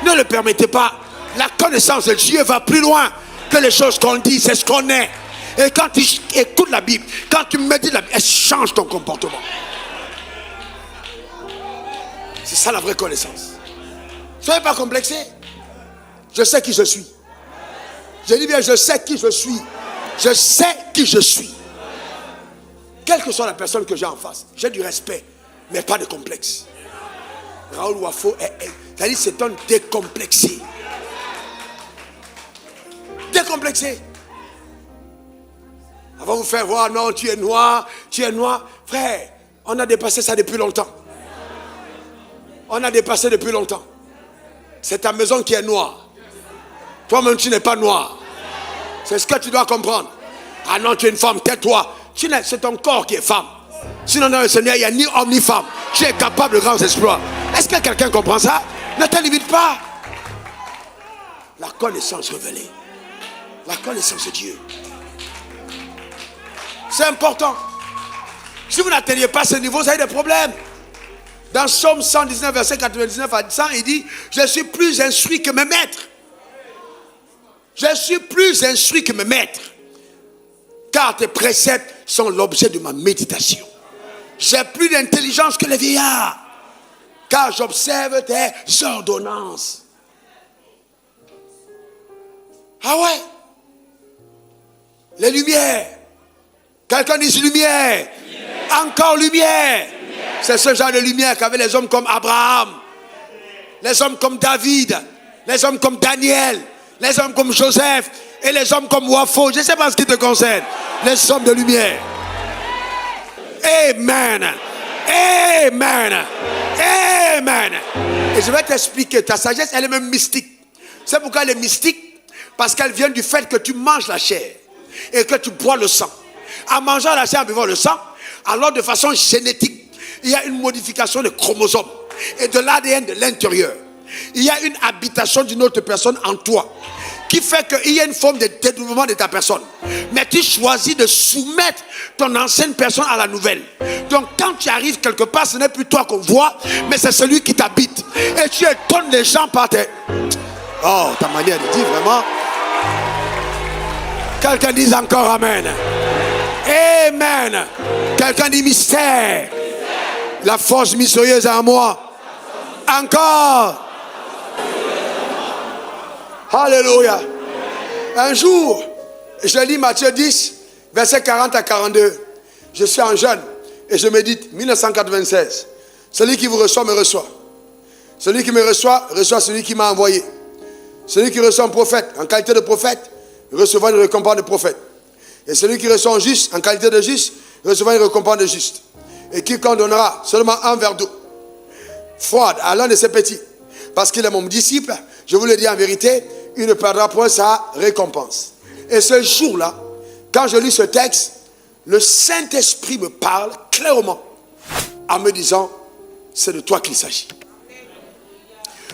Ne le permettez pas. La connaissance de Dieu va plus loin que les choses qu'on dit, c'est ce qu'on est. Et quand tu écoutes la Bible, quand tu médites la Bible, elle change ton comportement. C'est ça la vraie connaissance. Soyez pas complexés. Je sais qui je suis. Je dis bien, je sais qui je suis. Je sais qui je suis. Quelle que soit la personne que j'ai en face, j'ai du respect, mais pas de complexe. Raoul Wafo, c'est-à-dire c'est un décomplexé. Décomplexé. Avant de vous faire voir, non, tu es noir. Frère, on a dépassé ça depuis longtemps. On a dépassé depuis longtemps. C'est ta maison qui est noire. Toi-même, tu n'es pas noir. C'est ce que tu dois comprendre. Ah non, tu es une femme, tais-toi. C'est ton corps qui est femme. Sinon, dans le Seigneur, il n'y a ni homme ni femme. Tu es capable de grands exploits. Est-ce que quelqu'un comprend ça? Ne te limite pas. La connaissance révélée. La connaissance de Dieu. C'est important. Si vous n'atteignez pas ce niveau, vous avez des problèmes. Dans Psaume 119, verset 99 à 100, il dit, je suis plus instruit que mes maîtres. Je suis plus instruit que mes maîtres. Car tes préceptes sont l'objet de ma méditation. J'ai plus d'intelligence que les vieillards. Car j'observe tes ordonnances. Ah ouais? Les lumières. Quelqu'un dit lumière. Encore lumière. C'est ce genre de lumière qu'avaient les hommes comme Abraham, les hommes comme David, les hommes comme Daniel, les hommes comme Joseph et les hommes comme Wafo. Je ne sais pas ce qui te concerne. Les hommes de lumière. Amen. Amen. Amen. Et je vais t'expliquer. Ta sagesse, elle est même mystique. C'est pourquoi elle est mystique. Parce qu'elle vient du fait que tu manges la chair et que tu bois le sang. En mangeant la chair, en buvant le sang, alors de façon génétique, il y a une modification des chromosomes et de l'ADN de l'intérieur. il y a une habitation d'une autre personne en toi qui fait qu'il y a une forme de dédoublement de ta personne. Mais tu choisis de soumettre ton ancienne personne à la nouvelle. Donc quand tu arrives quelque part, ce n'est plus toi qu'on voit, mais c'est celui qui t'habite. Et tu étonnes les gens par tes... Oh, ta manière de dire vraiment. Quelqu'un dit encore Amen. Amen. Quelqu'un dit mystère. La force mystérieuse en moi. Encore. Alléluia. Un jour, je lis Matthieu 10, versets 40 à 42. Je suis en jeûne et je médite. 1996. Celui qui vous reçoit me reçoit. Celui qui me reçoit, reçoit celui qui m'a envoyé. Celui qui reçoit un prophète en qualité de prophète, recevra une récompense de prophète. Et celui qui reçoit un juste en qualité de juste, recevra une récompense de juste. Et quiconque donnera seulement un verre d'eau froide à l'un de ses petits, parce qu'il est mon disciple, je vous le dis en vérité, il ne perdra point sa récompense. Et ce jour-là, quand je lis ce texte, le Saint-Esprit me parle clairement en me disant, c'est de toi qu'il s'agit.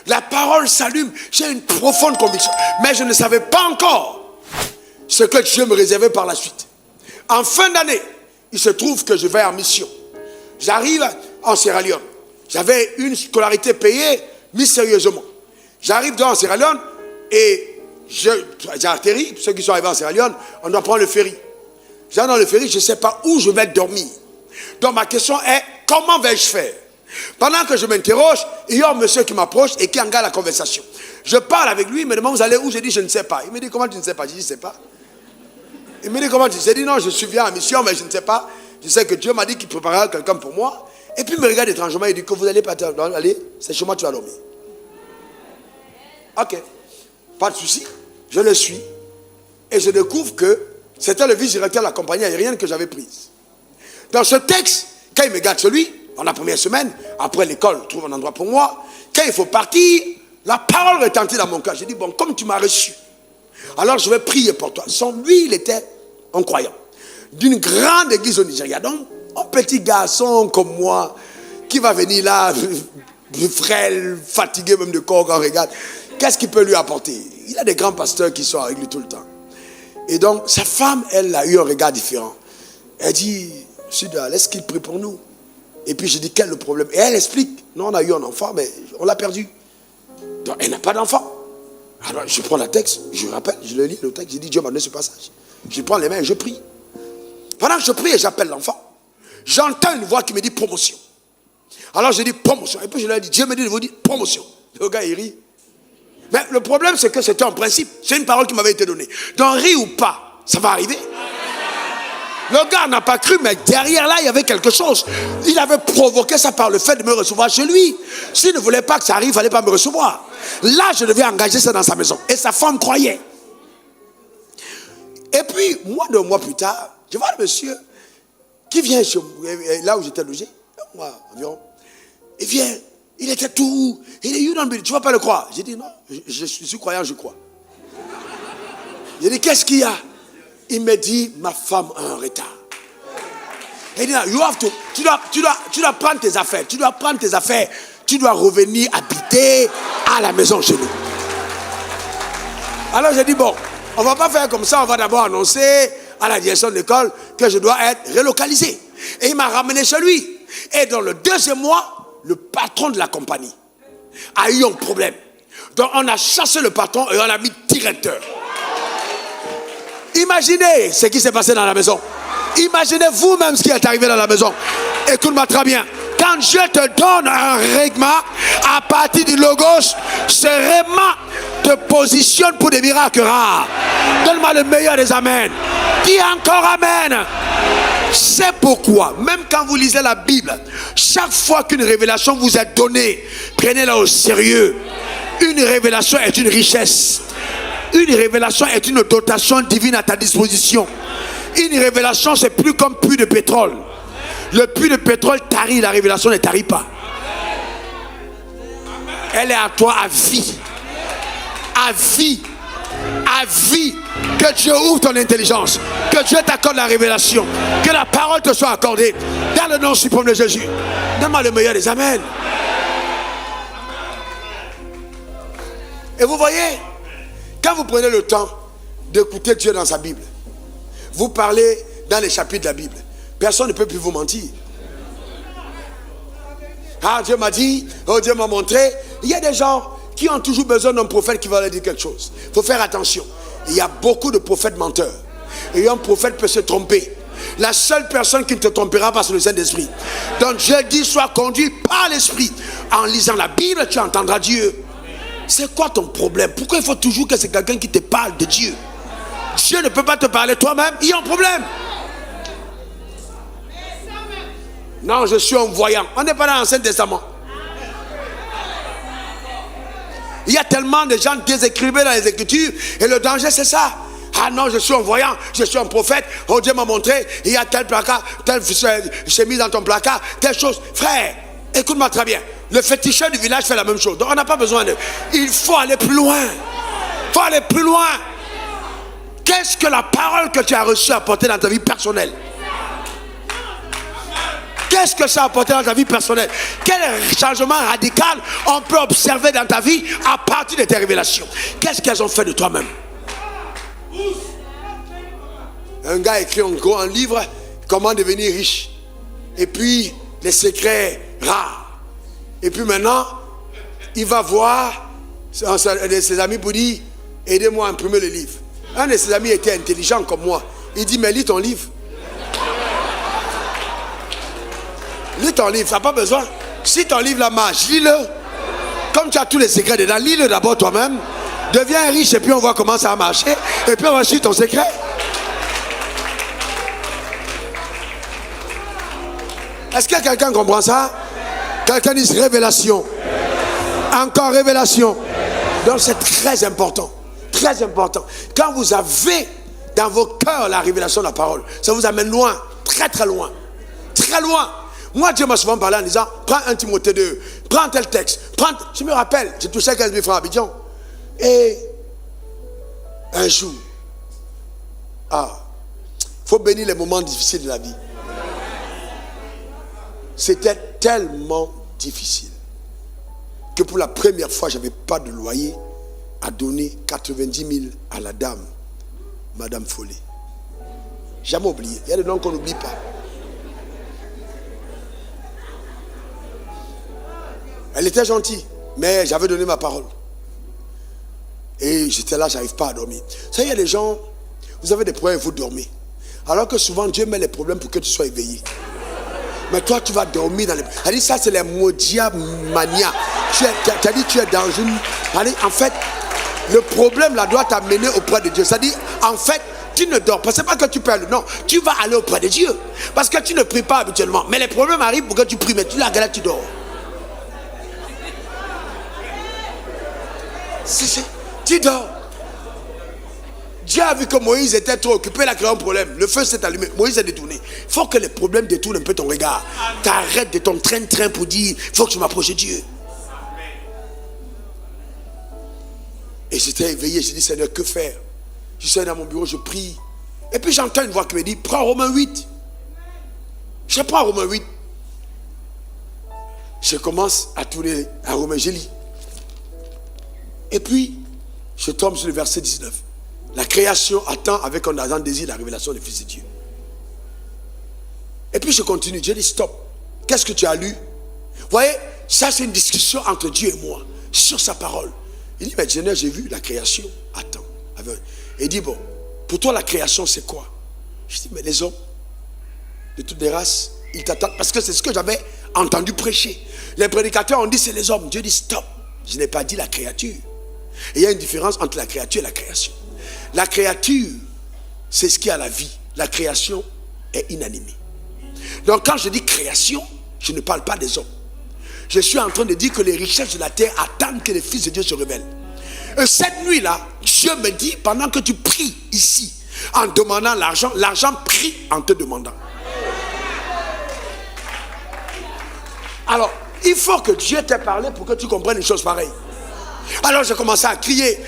La parole s'allume, j'ai une profonde conviction, mais je ne savais pas encore ce que Dieu me réservait par la suite. En fin d'année, il se trouve que je vais en mission. J'arrive en Sierra Leone. J'avais une scolarité payée mystérieusement. J'arrive dans Sierra Leone et j'atterris. Ceux qui sont arrivés en Sierra Leone, on doit prendre le ferry. J'arrive dans le ferry, je ne sais pas où je vais dormir. Donc ma question est, comment vais-je faire? Pendant que je m'interroge, il y a un monsieur qui m'approche et qui engage la conversation. Je parle avec lui, il me demande, vous allez où? Je dis, je ne sais pas. Il me dit, comment tu ne sais pas? Je dis, je ne sais pas. Il me dit, comment tu sais? Je dis, non, je suis venu en mission, mais je ne sais pas. Je sais que Dieu m'a dit qu'il préparera quelqu'un pour moi. Et puis il me regarde étrangement, il dit, que vous allez pas aller, c'est chez moi, tu vas dormir. Ok, pas de souci. Je le suis. Et je découvre que c'était le vice-directeur de la compagnie aérienne que j'avais prise. Dans ce texte, quand il me garde chez lui, en la première semaine, après l'école, je trouve un endroit pour moi. Quand il faut partir, la parole retentit dans mon cœur. J'ai dit, bon, comme tu m'as reçu, alors je vais prier pour toi. Sans lui, il était un croyant. D'une grande église au Nigeria. Donc, un petit garçon comme moi, qui va venir là, frêle, fatigué même de corps quand on regarde, qu'est-ce qu'il peut lui apporter? Il a des grands pasteurs qui sont avec lui tout le temps. Et donc, sa femme, elle a eu un regard différent. Elle dit, Sida, laisse qu'il prie pour nous. Et puis je dis, quel est le problème? Et elle explique, non, on a eu un enfant, mais on l'a perdu. Donc elle n'a pas d'enfant. Alors je prends le texte, je rappelle, je le lis, le texte, je dis, Dieu m'a donné ce passage. Je prends les mains et je prie. Pendant que je prie et j'appelle l'enfant, j'entends une voix qui me dit promotion. Alors je dis promotion. Et puis je lui ai dit, Dieu me dit de vous dire promotion. Le gars il rit. Mais le problème c'est que c'était un principe. C'est une parole qui m'avait été donnée. Donc rit ou pas, ça va arriver. Le gars n'a pas cru, mais derrière là, il y avait quelque chose. Il avait provoqué ça par le fait de me recevoir chez lui. S'il ne voulait pas que ça arrive, il ne fallait pas me recevoir. Là, je devais engager ça dans sa maison. Et sa femme croyait. Et puis, deux mois plus tard, je vois le monsieur qui vient chez moi, là où j'étais logé, un mois environ. Il vient, il était tout. Il dit, tu ne vas pas le croire. J'ai dit, non, je suis croyant, je crois. J'ai dit, qu'est-ce qu'il y a? Il me dit, ma femme a un retard. Il dit, tu dois prendre tes affaires. Tu dois prendre tes affaires. Tu dois revenir habiter à la maison chez nous. Alors j'ai dit, bon, on ne va pas faire comme ça. On va d'abord annoncer à la direction de l'école que je dois être relocalisé. Et il m'a ramené chez lui. Et dans le deuxième mois, le patron de la compagnie a eu un problème. Donc on a chassé le patron et on l'a mis directeur. Imaginez ce qui s'est passé dans la maison. Imaginez vous-même ce qui est arrivé dans la maison. Écoute-moi très bien. Quand Dieu te donne un règlement à partir du logos, ce règlement te positionne pour des miracles rares. Donne-moi le meilleur des amens. Dis encore amen. C'est pourquoi, même quand vous lisez la Bible, chaque fois qu'une révélation vous est donnée, prenez-la au sérieux. Une révélation est une richesse. Une révélation est une dotation divine à ta disposition. Une révélation, c'est plus comme puits de pétrole. Le puits de pétrole tarit, la révélation ne tarit pas. Elle est à toi à vie. À vie. À vie. Que Dieu ouvre ton intelligence. Que Dieu t'accorde la révélation. Que la parole te soit accordée. Dans le nom suprême de Jésus. Donne-moi le meilleur des amens. Et vous voyez, quand vous prenez le temps d'écouter Dieu dans sa Bible, vous parlez dans les chapitres de la Bible, personne ne peut plus vous mentir. Ah, Dieu m'a dit, oh Dieu m'a montré. Il y a des gens qui ont toujours besoin d'un prophète qui va leur dire quelque chose. Il faut faire attention. Il y a beaucoup de prophètes menteurs. Et un prophète peut se tromper. La seule personne qui ne te trompera pas, c'est le Saint-Esprit. Donc Dieu dit, sois conduit par l'Esprit. En lisant la Bible, tu entendras Dieu. C'est quoi ton problème? Pourquoi il faut toujours que c'est quelqu'un qui te parle de Dieu? Dieu ne peut pas te parler toi-même. Il y a un problème. Non, je suis un voyant. On n'est pas dans l'Ancien Testament. Il y a tellement de gens déséquilibrés dans les Écritures. Et le danger, c'est ça. Ah non, je suis un voyant, je suis un prophète. Oh, Dieu m'a montré. Il y a tel placard, telle chemise dans ton placard, telle chose. Frère, écoute-moi très bien. Le féticheur du village fait la même chose. Donc on n'a pas besoin de... Il faut aller plus loin. Il faut aller plus loin. Qu'est-ce que la parole que tu as reçue a apporté dans ta vie personnelle? Qu'est-ce que ça a apporté dans ta vie personnelle? Quel changement radical on peut observer dans ta vie à partir de tes révélations? Qu'est-ce qu'elles ont fait de toi-même? Un gars écrit en gros un livre, comment devenir riche. Et puis, les secrets rares. Et puis maintenant, il va voir un de ses amis pour dire, aidez-moi à imprimer le livre. Un de ses amis était intelligent comme moi. Il dit, mais lis ton livre. Lis ton livre, ça n'a pas besoin. Si ton livre la marche, lis-le. Comme tu as tous les secrets dedans, lis-le d'abord toi-même. Deviens riche et puis on voit comment ça a marché. Et puis on va suivre ton secret. Est-ce que quelqu'un comprend ça? Quelqu'un dit révélation. Encore révélation. Donc c'est très important. Très important. Quand vous avez dans vos cœurs la révélation de la parole, ça vous amène loin. Très très loin. Très loin. Moi, Dieu m'a souvent parlé en disant, prends 1 Timothée 2, prends tel texte, je me rappelle, j'ai touché 15 000 francs à Abidjan. Et un jour, il faut bénir les moments difficiles de la vie. C'était tellement difficile que pour la première fois, je n'avais pas de loyer à donner 90 000 à la dame, Madame Follet. Jamais oublié. Il y a des noms qu'on n'oublie pas. Elle était gentille, mais j'avais donné ma parole. Et j'étais là, j'arrive pas à dormir. Ça, il y a des gens, vous avez des problèmes, vous dormez. Alors que souvent, Dieu met les problèmes pour que tu sois éveillé. Mais toi, tu vas dormir dans les... Elle dit, ça, c'est les maudia mania. Tu es dans une... En fait, le problème là doit t'amener auprès de Dieu. C'est-à-dire, en fait, tu ne dors pas. C'est pas que tu perds. Non, tu vas aller auprès de Dieu. Parce que tu ne pries pas habituellement. Mais les problèmes arrivent pour que tu pries. Mais tu la regardes, tu dors. Tu dors. Dieu a vu que Moïse était trop occupé, il a créé un problème. Le feu s'est allumé, Moïse est détourné. Il faut que les problèmes détournent un peu ton regard. T'arrêtes de ton train-train pour dire, il faut que je m'approche de Dieu. Et j'étais éveillé, j'ai dit, Seigneur, que faire? Je suis dans mon bureau, je prie. Et puis j'entends une voix qui me dit, prends Romains 8. Je prends Romains 8. Je commence à tourner à Romains, je lis. Et puis, je tombe sur le verset 19. La création attend avec un ardent désir la révélation du Fils de Dieu. Et puis je continue, je dis stop. Qu'est-ce que tu as lu? Vous voyez, ça c'est une discussion entre Dieu et moi sur sa parole. Il dit, mais Seigneur, j'ai vu la création attend. Il dit, bon, pour toi la création c'est quoi? Je dis, mais les hommes de toutes les races, ils t'attendent. Parce que c'est ce que j'avais entendu prêcher. Les prédicateurs ont dit c'est les hommes. Dieu dit stop. Je n'ai pas dit la créature. Et il y a une différence entre la créature et la création. La créature, c'est ce qui a la vie. La création est inanimée. Donc quand je dis création, je ne parle pas des hommes. Je suis en train de dire que les richesses de la terre attendent que le Fils de Dieu se révèle. Et cette nuit-là, Dieu me dit, pendant que tu pries ici, en demandant l'argent, l'argent prie en te demandant. Alors, il faut que Dieu t'ait parlé pour que tu comprennes une chose pareille. Alors j'ai commencé à crier.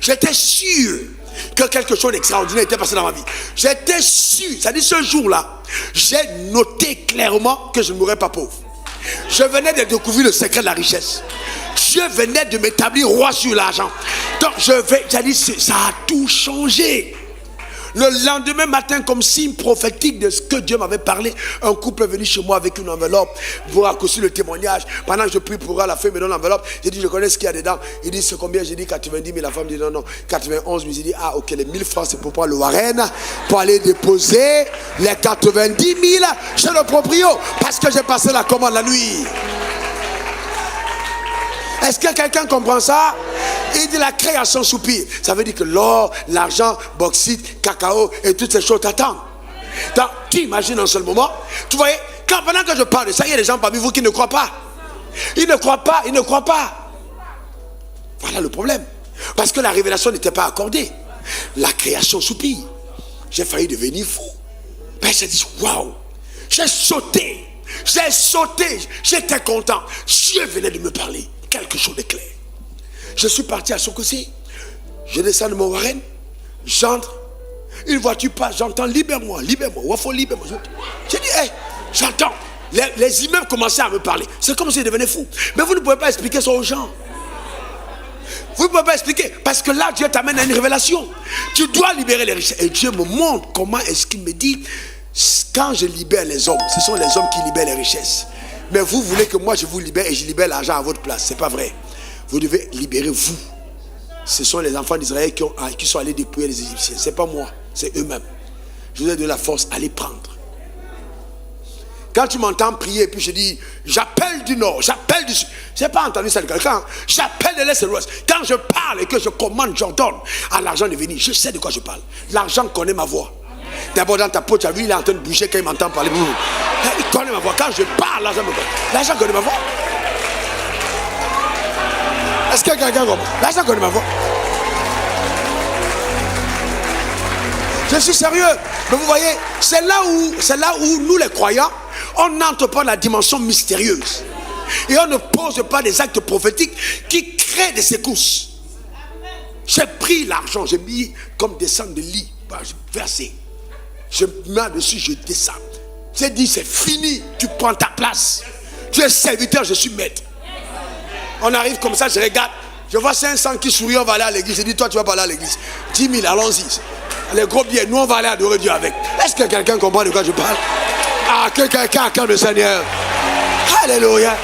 J'étais sûr que quelque chose d'extraordinaire était passé dans ma vie. J'étais sûr. C'est-à-dire ce jour-là, j'ai noté clairement que je ne mourrais pas pauvre. Je venais de découvrir le secret de la richesse. Dieu venait de m'établir roi sur l'argent. Donc j'ai dit, ça a tout changé. Le lendemain matin, comme signe prophétique de ce que Dieu m'avait parlé, un couple est venu chez moi avec une enveloppe pour accoster le témoignage. Pendant que je prie pour elle, la femme me donne l'enveloppe. J'ai dit, je connais ce qu'il y a dedans. Il dit, c'est combien? J'ai dit 90 000. La femme dit, non, 91 000. J'ai dit, ah, ok, les 1000 francs, c'est pour prendre le Warren, pour aller déposer les 90 000 chez le proprio. Parce que j'ai passé la commande la nuit. Est-ce que quelqu'un comprend ça? Il dit la création soupire. Ça veut dire que l'or, l'argent, bauxite, cacao et toutes ces choses t'attendent. Donc, tu imagines un seul moment. Tu voyez, pendant que je parle de ça, il y a des gens parmi vous qui ne croient pas. Ils ne croient pas, ils ne croient pas. Voilà le problème. Parce que la révélation n'était pas accordée. La création soupire. J'ai failli devenir fou. Ben, j'ai dit, waouh. J'ai sauté. J'étais content. Dieu venait de me parler. Quelque chose de clair. Je suis parti à Sokossi. Je descends de mon Warren. J'entre. Une voiture passe. J'entends libère-moi. Wafo, libère-moi. J'ai dit, hey, j'entends. Les immeubles commençaient à me parler. C'est comme s'ils devenaient fous. Mais vous ne pouvez pas expliquer ça aux gens. Vous ne pouvez pas expliquer. Parce que là, Dieu t'amène à une révélation. Tu dois libérer les richesses. Et Dieu me montre comment est-ce qu'il me dit. Quand je libère les hommes, ce sont les hommes qui libèrent les richesses. Mais vous voulez que moi je vous libère et je libère l'argent à votre place. C'est pas vrai. Vous devez libérer vous. Ce sont les enfants d'Israël qui sont allés dépouiller les Égyptiens. C'est pas moi, c'est eux-mêmes. Je vous ai donné la force à les prendre. Quand tu m'entends prier et puis je dis, j'appelle du nord, j'appelle du sud. Je n'ai pas entendu ça de quelqu'un. J'appelle de l'est et de l'ouest. Quand je parle et que je commande, j'ordonne à l'argent de venir. Je sais de quoi je parle. L'argent connaît ma voix. D'abord dans ta peau, tu as vu, il est en train de bouger quand il m'entend parler. Il connaît ma voix. Quand je parle, l'argent me connaît. L'argent connaît ma voix. Est-ce que quelqu'un comprend? L'argent connaît ma voix. Je suis sérieux. Mais vous voyez, c'est là où nous les croyants, on n'entre pas dans la dimension mystérieuse. Et on ne pose pas des actes prophétiques qui créent des secousses. J'ai pris l'argent, j'ai mis comme descendre de lit. J'ai versé. Je mets dessus, je descends. J'ai dit, c'est fini. Tu prends ta place. Tu es serviteur, je suis maître. On arrive comme ça, je regarde. Je vois 500 qui sourient, on va aller à l'église. Je dis, toi, tu vas pas aller à l'église. 10 000, allons-y. Les gros billets, nous, on va aller adorer Dieu avec. Est-ce que quelqu'un comprend de quoi je parle? Ah, que quelqu'un acclame le Seigneur. Alléluia.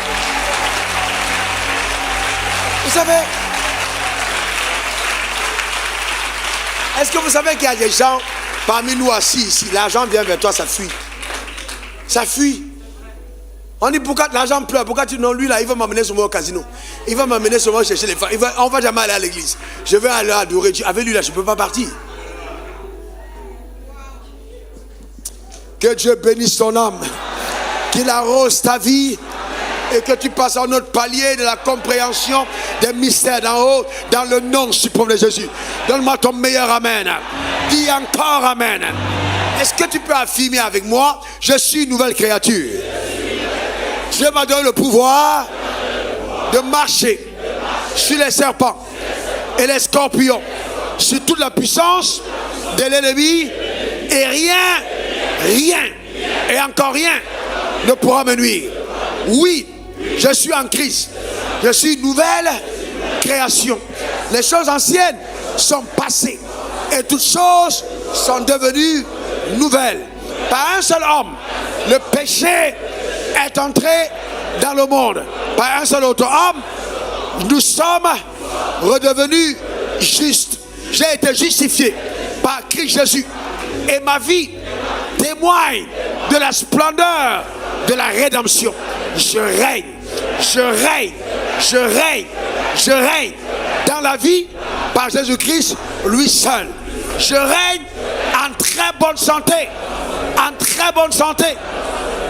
Vous savez, est-ce que vous savez qu'il y a des gens parmi nous assis ici, l'argent vient vers toi, ça fuit. Ça fuit. On dit pourquoi l'argent pleure, pourquoi tu non, lui là, il va m'amener souvent au casino. Il va m'amener souvent chercher les femmes. On va jamais aller à l'église. Je vais aller adorer Dieu. Avec lui là, je ne peux pas partir. Que Dieu bénisse ton âme. Qu'il arrose ta vie. Et que tu passes à un autre palier de la compréhension des mystères d'en haut, dans le nom suprême de Jésus. Donne-moi ton meilleur amen. Dis encore amen. Est-ce que tu peux affirmer avec moi? Je suis une nouvelle créature. Dieu m'a donné le pouvoir de marcher sur les serpents et les scorpions, sur toute la puissance de l'ennemi, et rien, et encore rien ne pourra me nuire. Oui, je suis en Christ. Je suis une nouvelle création. Les choses anciennes sont passées et toutes choses sont devenues nouvelles. Par un seul homme, le péché est entré dans le monde. Par un seul autre homme, nous sommes redevenus justes. J'ai été justifié par Christ Jésus. Et ma vie témoigne de la splendeur de la rédemption. Je règne dans la vie par Jésus-Christ, lui seul. Je règne en très bonne santé.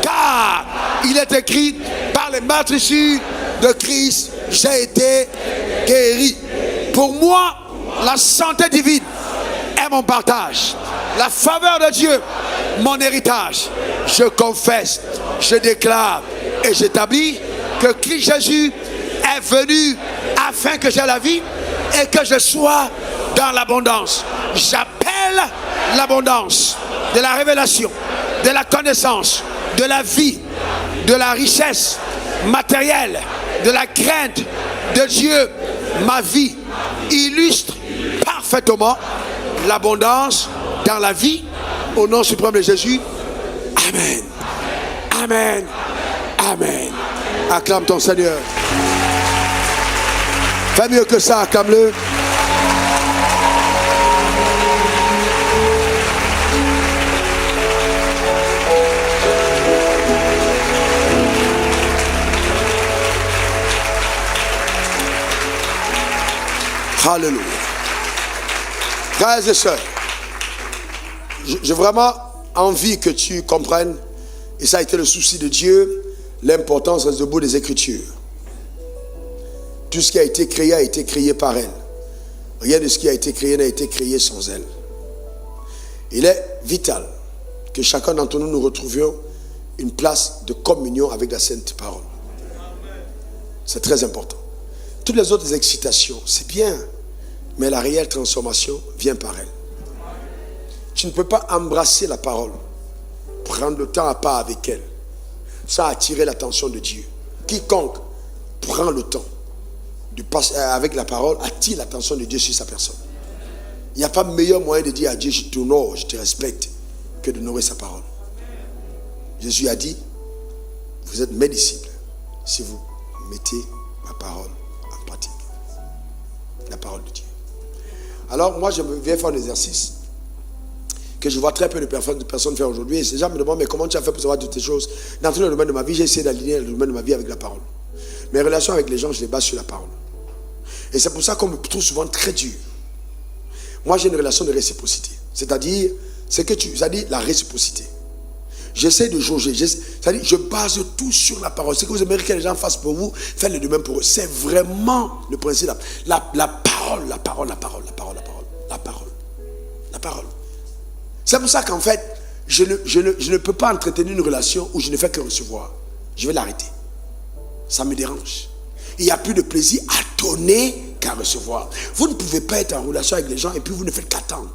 Car il est écrit, par les meurtrissures de Christ, j'ai été guéri. Pour moi, la santé divine est mon partage. La faveur de Dieu, mon héritage. Je confesse, je déclare et j'établis que Christ Jésus est venu afin que j'aie la vie et que je sois dans l'abondance. J'appelle l'abondance de la révélation, de la connaissance, de la vie, de la richesse matérielle, de la crainte de Dieu, ma vie, illustre parfaitement l'abondance dans la vie. Au nom suprême de Jésus. Amen. Amen. Amen. Acclame ton Seigneur. Fais mieux que ça, acclame-le. Alléluia. Frères et sœurs, j'ai vraiment envie que tu comprennes, et ça a été le souci de Dieu, l'importance reste debout des Écritures. Tout ce qui a été créé par elle. Rien de ce qui a été créé n'a été créé sans elle. Il est vital que chacun d'entre nous retrouvions une place de communion avec la Sainte Parole. C'est très important. Toutes les autres excitations, c'est bien, mais la réelle transformation vient par elle. Tu ne peux pas embrasser la parole, prendre le temps à part avec elle, sans attirer l'attention de Dieu. Quiconque prend le temps de passer avec la parole attire l'attention de Dieu sur sa personne. Il n'y a pas meilleur moyen de dire à Dieu, je t'honore, je te respecte, que d'honorer sa parole. Jésus a dit, vous êtes mes disciples si vous mettez ma parole en pratique. La parole de Dieu. Alors moi je viens faire un exercice que je vois très peu de personnes faire aujourd'hui. Et ces gens me demandent, mais comment tu as fait pour savoir toutes ces choses? Dans tous les domaines de ma vie, j'ai essayé d'aligner le domaine de ma vie avec la parole. Mes relations avec les gens, je les base sur la parole. Et c'est pour ça qu'on me trouve souvent très dur. Moi j'ai une relation de réciprocité. C'est-à-dire, c'est-à-dire la réciprocité. J'essaie de jauger. C'est-à-dire, je base tout sur la parole. Ce que vous aimeriez que les gens fassent pour vous, faites de même pour eux. C'est vraiment le principe. La parole, la parole, la parole, la parole, la parole, la parole, la parole. C'est pour ça qu'en fait, je ne peux pas entretenir une relation où je ne fais que recevoir. Je vais l'arrêter. Ça me dérange. Il n'y a plus de plaisir à donner qu'à recevoir. Vous ne pouvez pas être en relation avec les gens et puis vous ne faites qu'attendre.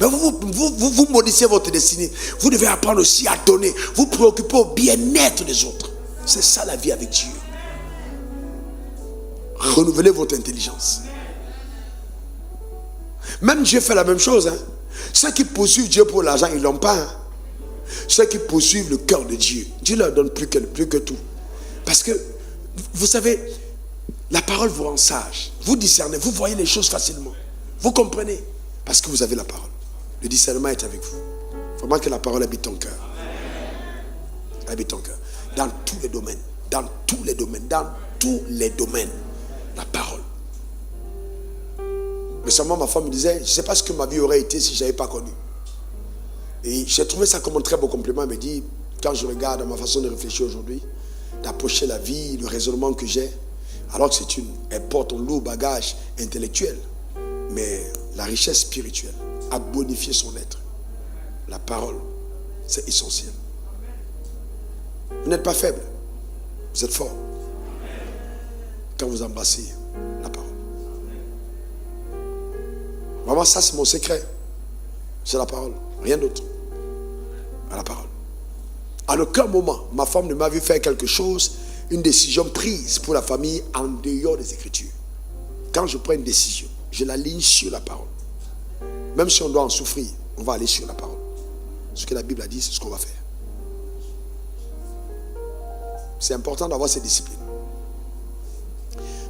Mais vous maudissez votre destinée. Vous devez apprendre aussi à donner. Vous préoccupez au bien-être des autres. C'est ça la vie avec Dieu. Renouvelez votre intelligence. Même Dieu fait la même chose. Hein. Ceux qui poursuivent Dieu pour l'argent, ils ne l'ont pas. Hein. Ceux qui poursuivent le cœur de Dieu, Dieu leur donne plus que tout. Parce que, vous savez, la parole vous rend sage. Vous discernez, vous voyez les choses facilement. Vous comprenez. Parce que vous avez la parole. Le discernement est avec vous. Vraiment que la parole habite ton cœur. Habite ton cœur. Dans tous les domaines. Dans tous les domaines. Dans tous les domaines. La parole. Récemment, ma femme me disait, je ne sais pas ce que ma vie aurait été si je n'avais pas connu. Et j'ai trouvé ça comme un très beau compliment. Elle me dit, quand je regarde ma façon de réfléchir aujourd'hui, d'approcher la vie, le raisonnement que j'ai, alors que elle porte un lourd bagage intellectuel, mais la richesse spirituelle a bonifié son être. La parole, c'est essentiel. Vous n'êtes pas faible, vous êtes fort. Quand vous embrassez la parole. Vraiment, ça c'est mon secret. C'est la parole, rien d'autre. À la parole. À aucun moment, ma femme ne m'a vu faire quelque chose, une décision prise pour la famille en dehors des Écritures. Quand je prends une décision, je l'aligne sur la parole. Même si on doit en souffrir, on va aller sur la parole. Ce que la Bible a dit, c'est ce qu'on va faire. C'est important d'avoir ces disciplines.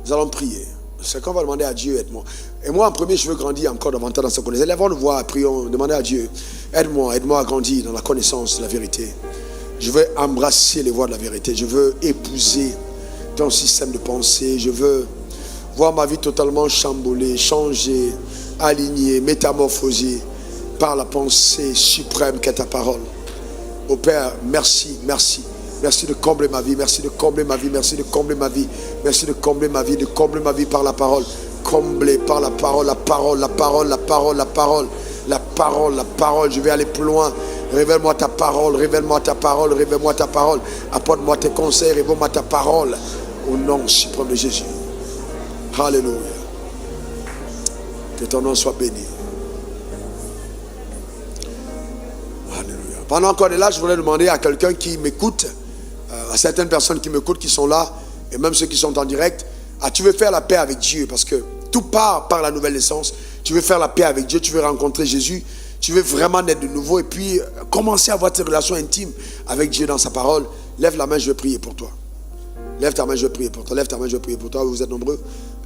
Nous allons prier. C'est qu'on va demander à Dieu, aide-moi. Et moi, en premier, je veux grandir encore davantage dans sa connaissance. Lèvons nous voir, prions, demandez à Dieu, aide-moi à grandir dans la connaissance de la vérité. Je veux embrasser les voies de la vérité. Je veux épouser ton système de pensée. Je veux voir ma vie totalement chamboulée, changée, alignée, métamorphosée par la pensée suprême qu'est ta parole. Ô Père, merci, merci. Merci de combler ma vie, merci de combler ma vie, merci de combler ma vie, merci de combler ma vie, de combler ma vie par la parole. Combler par la parole, la parole, la parole, la parole, la parole, la parole, la parole. Je vais aller plus loin. Révèle-moi ta parole, révèle-moi ta parole, révèle-moi ta parole. Apporte-moi tes conseils, révèle-moi ta parole. Au nom suprême de Jésus. Alléluia. Que ton nom soit béni. Alléluia. Pendant qu'on est là, je voulais demander à quelqu'un qui m'écoute, à certaines personnes qui m'écoutent, qui sont là, et même ceux qui sont en direct, Ah, tu veux faire la paix avec Dieu parce que tout part par la nouvelle naissance. Tu veux faire la paix avec Dieu, tu veux rencontrer Jésus. Tu veux vraiment naître de nouveau et puis commencer à avoir tes relations intimes avec Dieu dans sa parole. Lève la main, je vais prier pour toi. Lève ta main, je vais prier pour toi. Lève ta main, je vais prier pour toi. Vous êtes nombreux.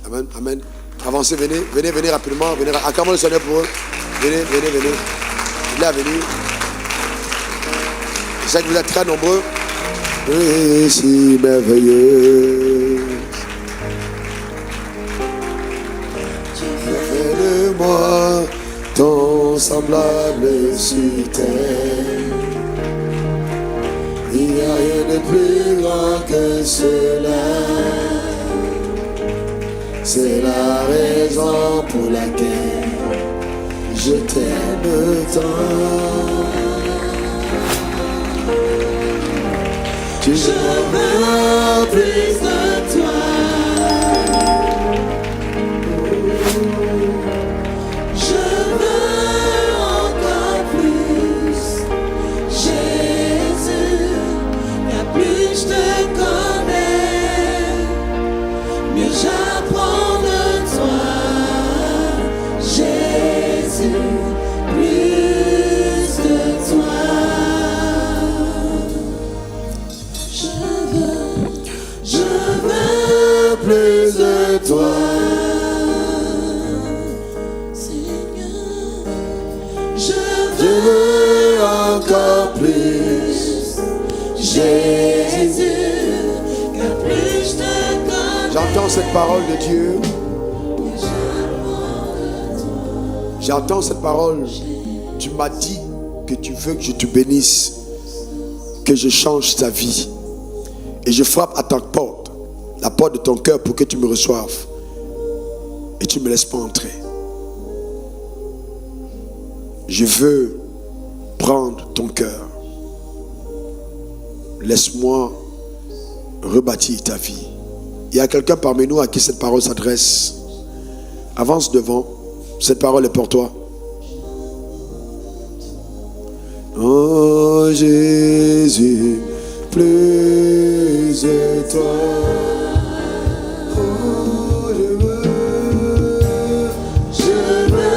Amen, amen. Avancez, venez rapidement. Venez, acclamons le Seigneur pour eux. Venez. Il est venu. Je sais que vous êtes très nombreux. Et si merveilleux. Fais de moi ton semblable sur terre. Il n'y a rien de plus grand que cela. C'est la raison pour laquelle je t'aime tant. Je veux plus de toi. Je veux encore plus. Jésus, la plus je te connais, mieux j'apprends de toi. Jésus, plus de toi. Plus de toi, Seigneur, je veux encore plus, Jésus, car plus je te connais. J'entends cette parole de Dieu. J'entends cette parole. Tu m'as dit que tu veux que je te bénisse, que je change ta vie. Et je frappe à ta porte, la porte de ton cœur, pour que tu me reçoives. Et tu ne me laisses pas entrer. Je veux prendre ton cœur. Laisse-moi rebâtir ta vie. Il y a quelqu'un parmi nous à qui cette parole s'adresse. Avance devant. Cette parole est pour toi. Oh Jésus, plus de toi. Oh, je veux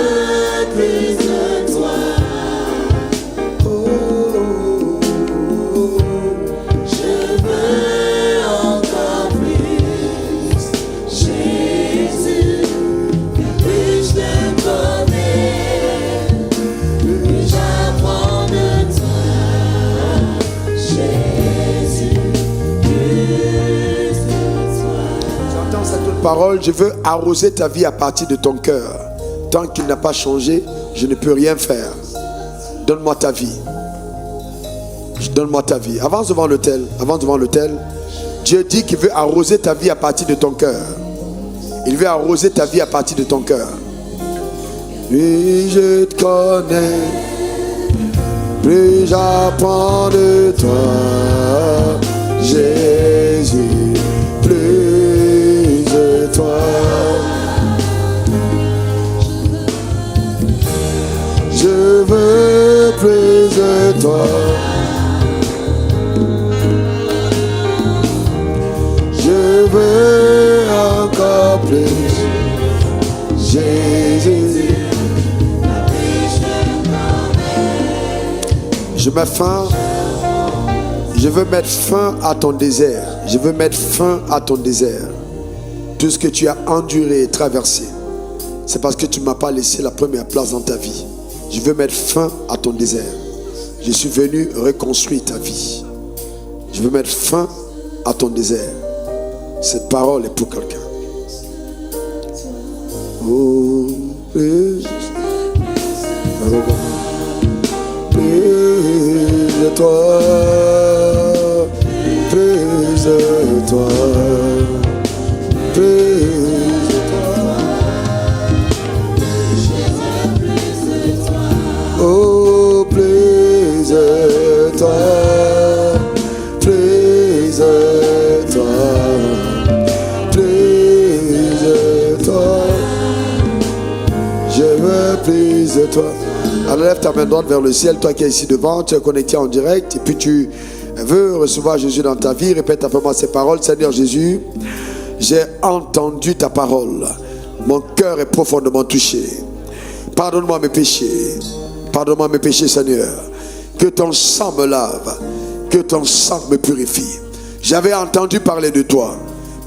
plus de toi. Oh, je veux encore plus. Jésus, plus je te connais, plus j'apprends de toi. Jésus, plus de toi. J'entends cette autre parole. Je veux arroser ta vie à partir de ton cœur. Tant qu'il n'a pas changé, je ne peux rien faire. Donne-moi ta vie. Donne-moi ta vie. Avance devant l'autel. Avance devant l'autel. Dieu dit qu'il veut arroser ta vie à partir de ton cœur. Il veut arroser ta vie à partir de ton cœur. Plus je te connais, plus j'apprends de toi. Jésus, plus de toi. Je veux plus de toi. Je veux encore plus. Jésus, je mets fin. Je veux mettre fin à ton désert. Je veux mettre fin à ton désert. Tout ce que tu as enduré et traversé, c'est parce que tu ne m'as pas laissé la première place dans ta vie. Je veux mettre fin à ton désert. Je suis venu reconstruire ta vie. Je veux mettre fin à ton désert. Cette parole est pour quelqu'un. Oh, plus de toi, plus de toi, plus de toi. Oh, plus de toi, plus de toi, plus de toi. Je veux plus de toi. Alors lève ta main droite vers le ciel, toi qui es ici devant, tu es connecté en direct et puis tu veux recevoir Jésus dans ta vie. Répète après moi ces paroles. Seigneur Jésus, J'ai entendu ta parole. Mon cœur est profondément touché. Pardonne-moi mes péchés. Pardonne-moi mes péchés, Seigneur. Que ton sang me lave. Que ton sang me purifie. J'avais entendu parler de toi.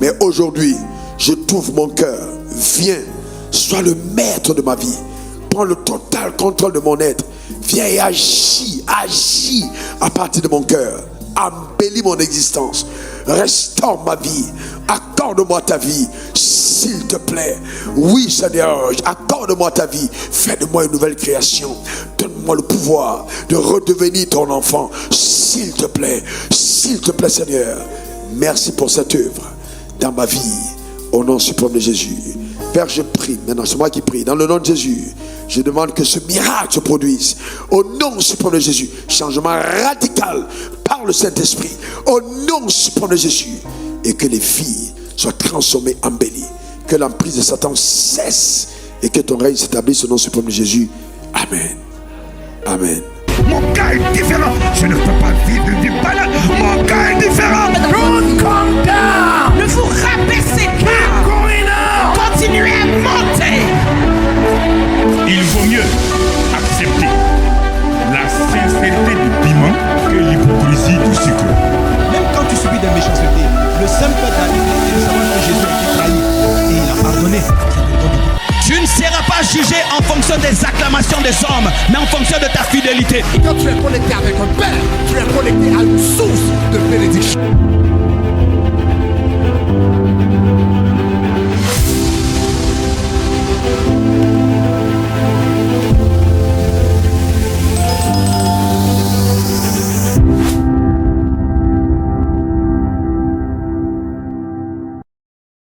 Mais aujourd'hui, je t'ouvre mon cœur. Viens, sois le maître de ma vie. Prends le total contrôle de mon être. Viens et agis à partir de mon cœur. Embellis mon existence. Restaure ma vie. Accorde-moi ta vie, s'il te plaît. Oui, Seigneur, accorde-moi ta vie. Fais de moi une nouvelle création. Donne-moi le pouvoir de redevenir ton enfant. S'il te plaît, Seigneur. Merci pour cette œuvre dans ma vie. Au nom suprême de Jésus. Père, je prie, maintenant c'est moi qui prie, dans le nom de Jésus, je demande que ce miracle se produise, au nom suprême de Jésus, changement radical par le Saint-Esprit, au nom suprême de Jésus, et que les filles soient transformées, embellies, que l'emprise de Satan cesse, et que ton règne s'établisse au nom suprême de Jésus. Amen. Amen. Mon cas est différent. Je ne peux pas vivre du malade. Mon cas est différent. Don't come down. Ne vous rabaissez pas. Going up. Continuez à monter. Il vaut mieux accepter la sincérité du piment que l'hypocrisie du sucre. Même quand tu subis des méchancetés, le simple fait d'aller et de savoir que Jésus a été trahi et il a pardonné, ça te donne du coup. Tu ne seras pas jugé en fonction des acclamations des hommes, mais en fonction de ta fidélité. Quand tu es connecté avec un Père, tu es connecté à une source de bénédiction.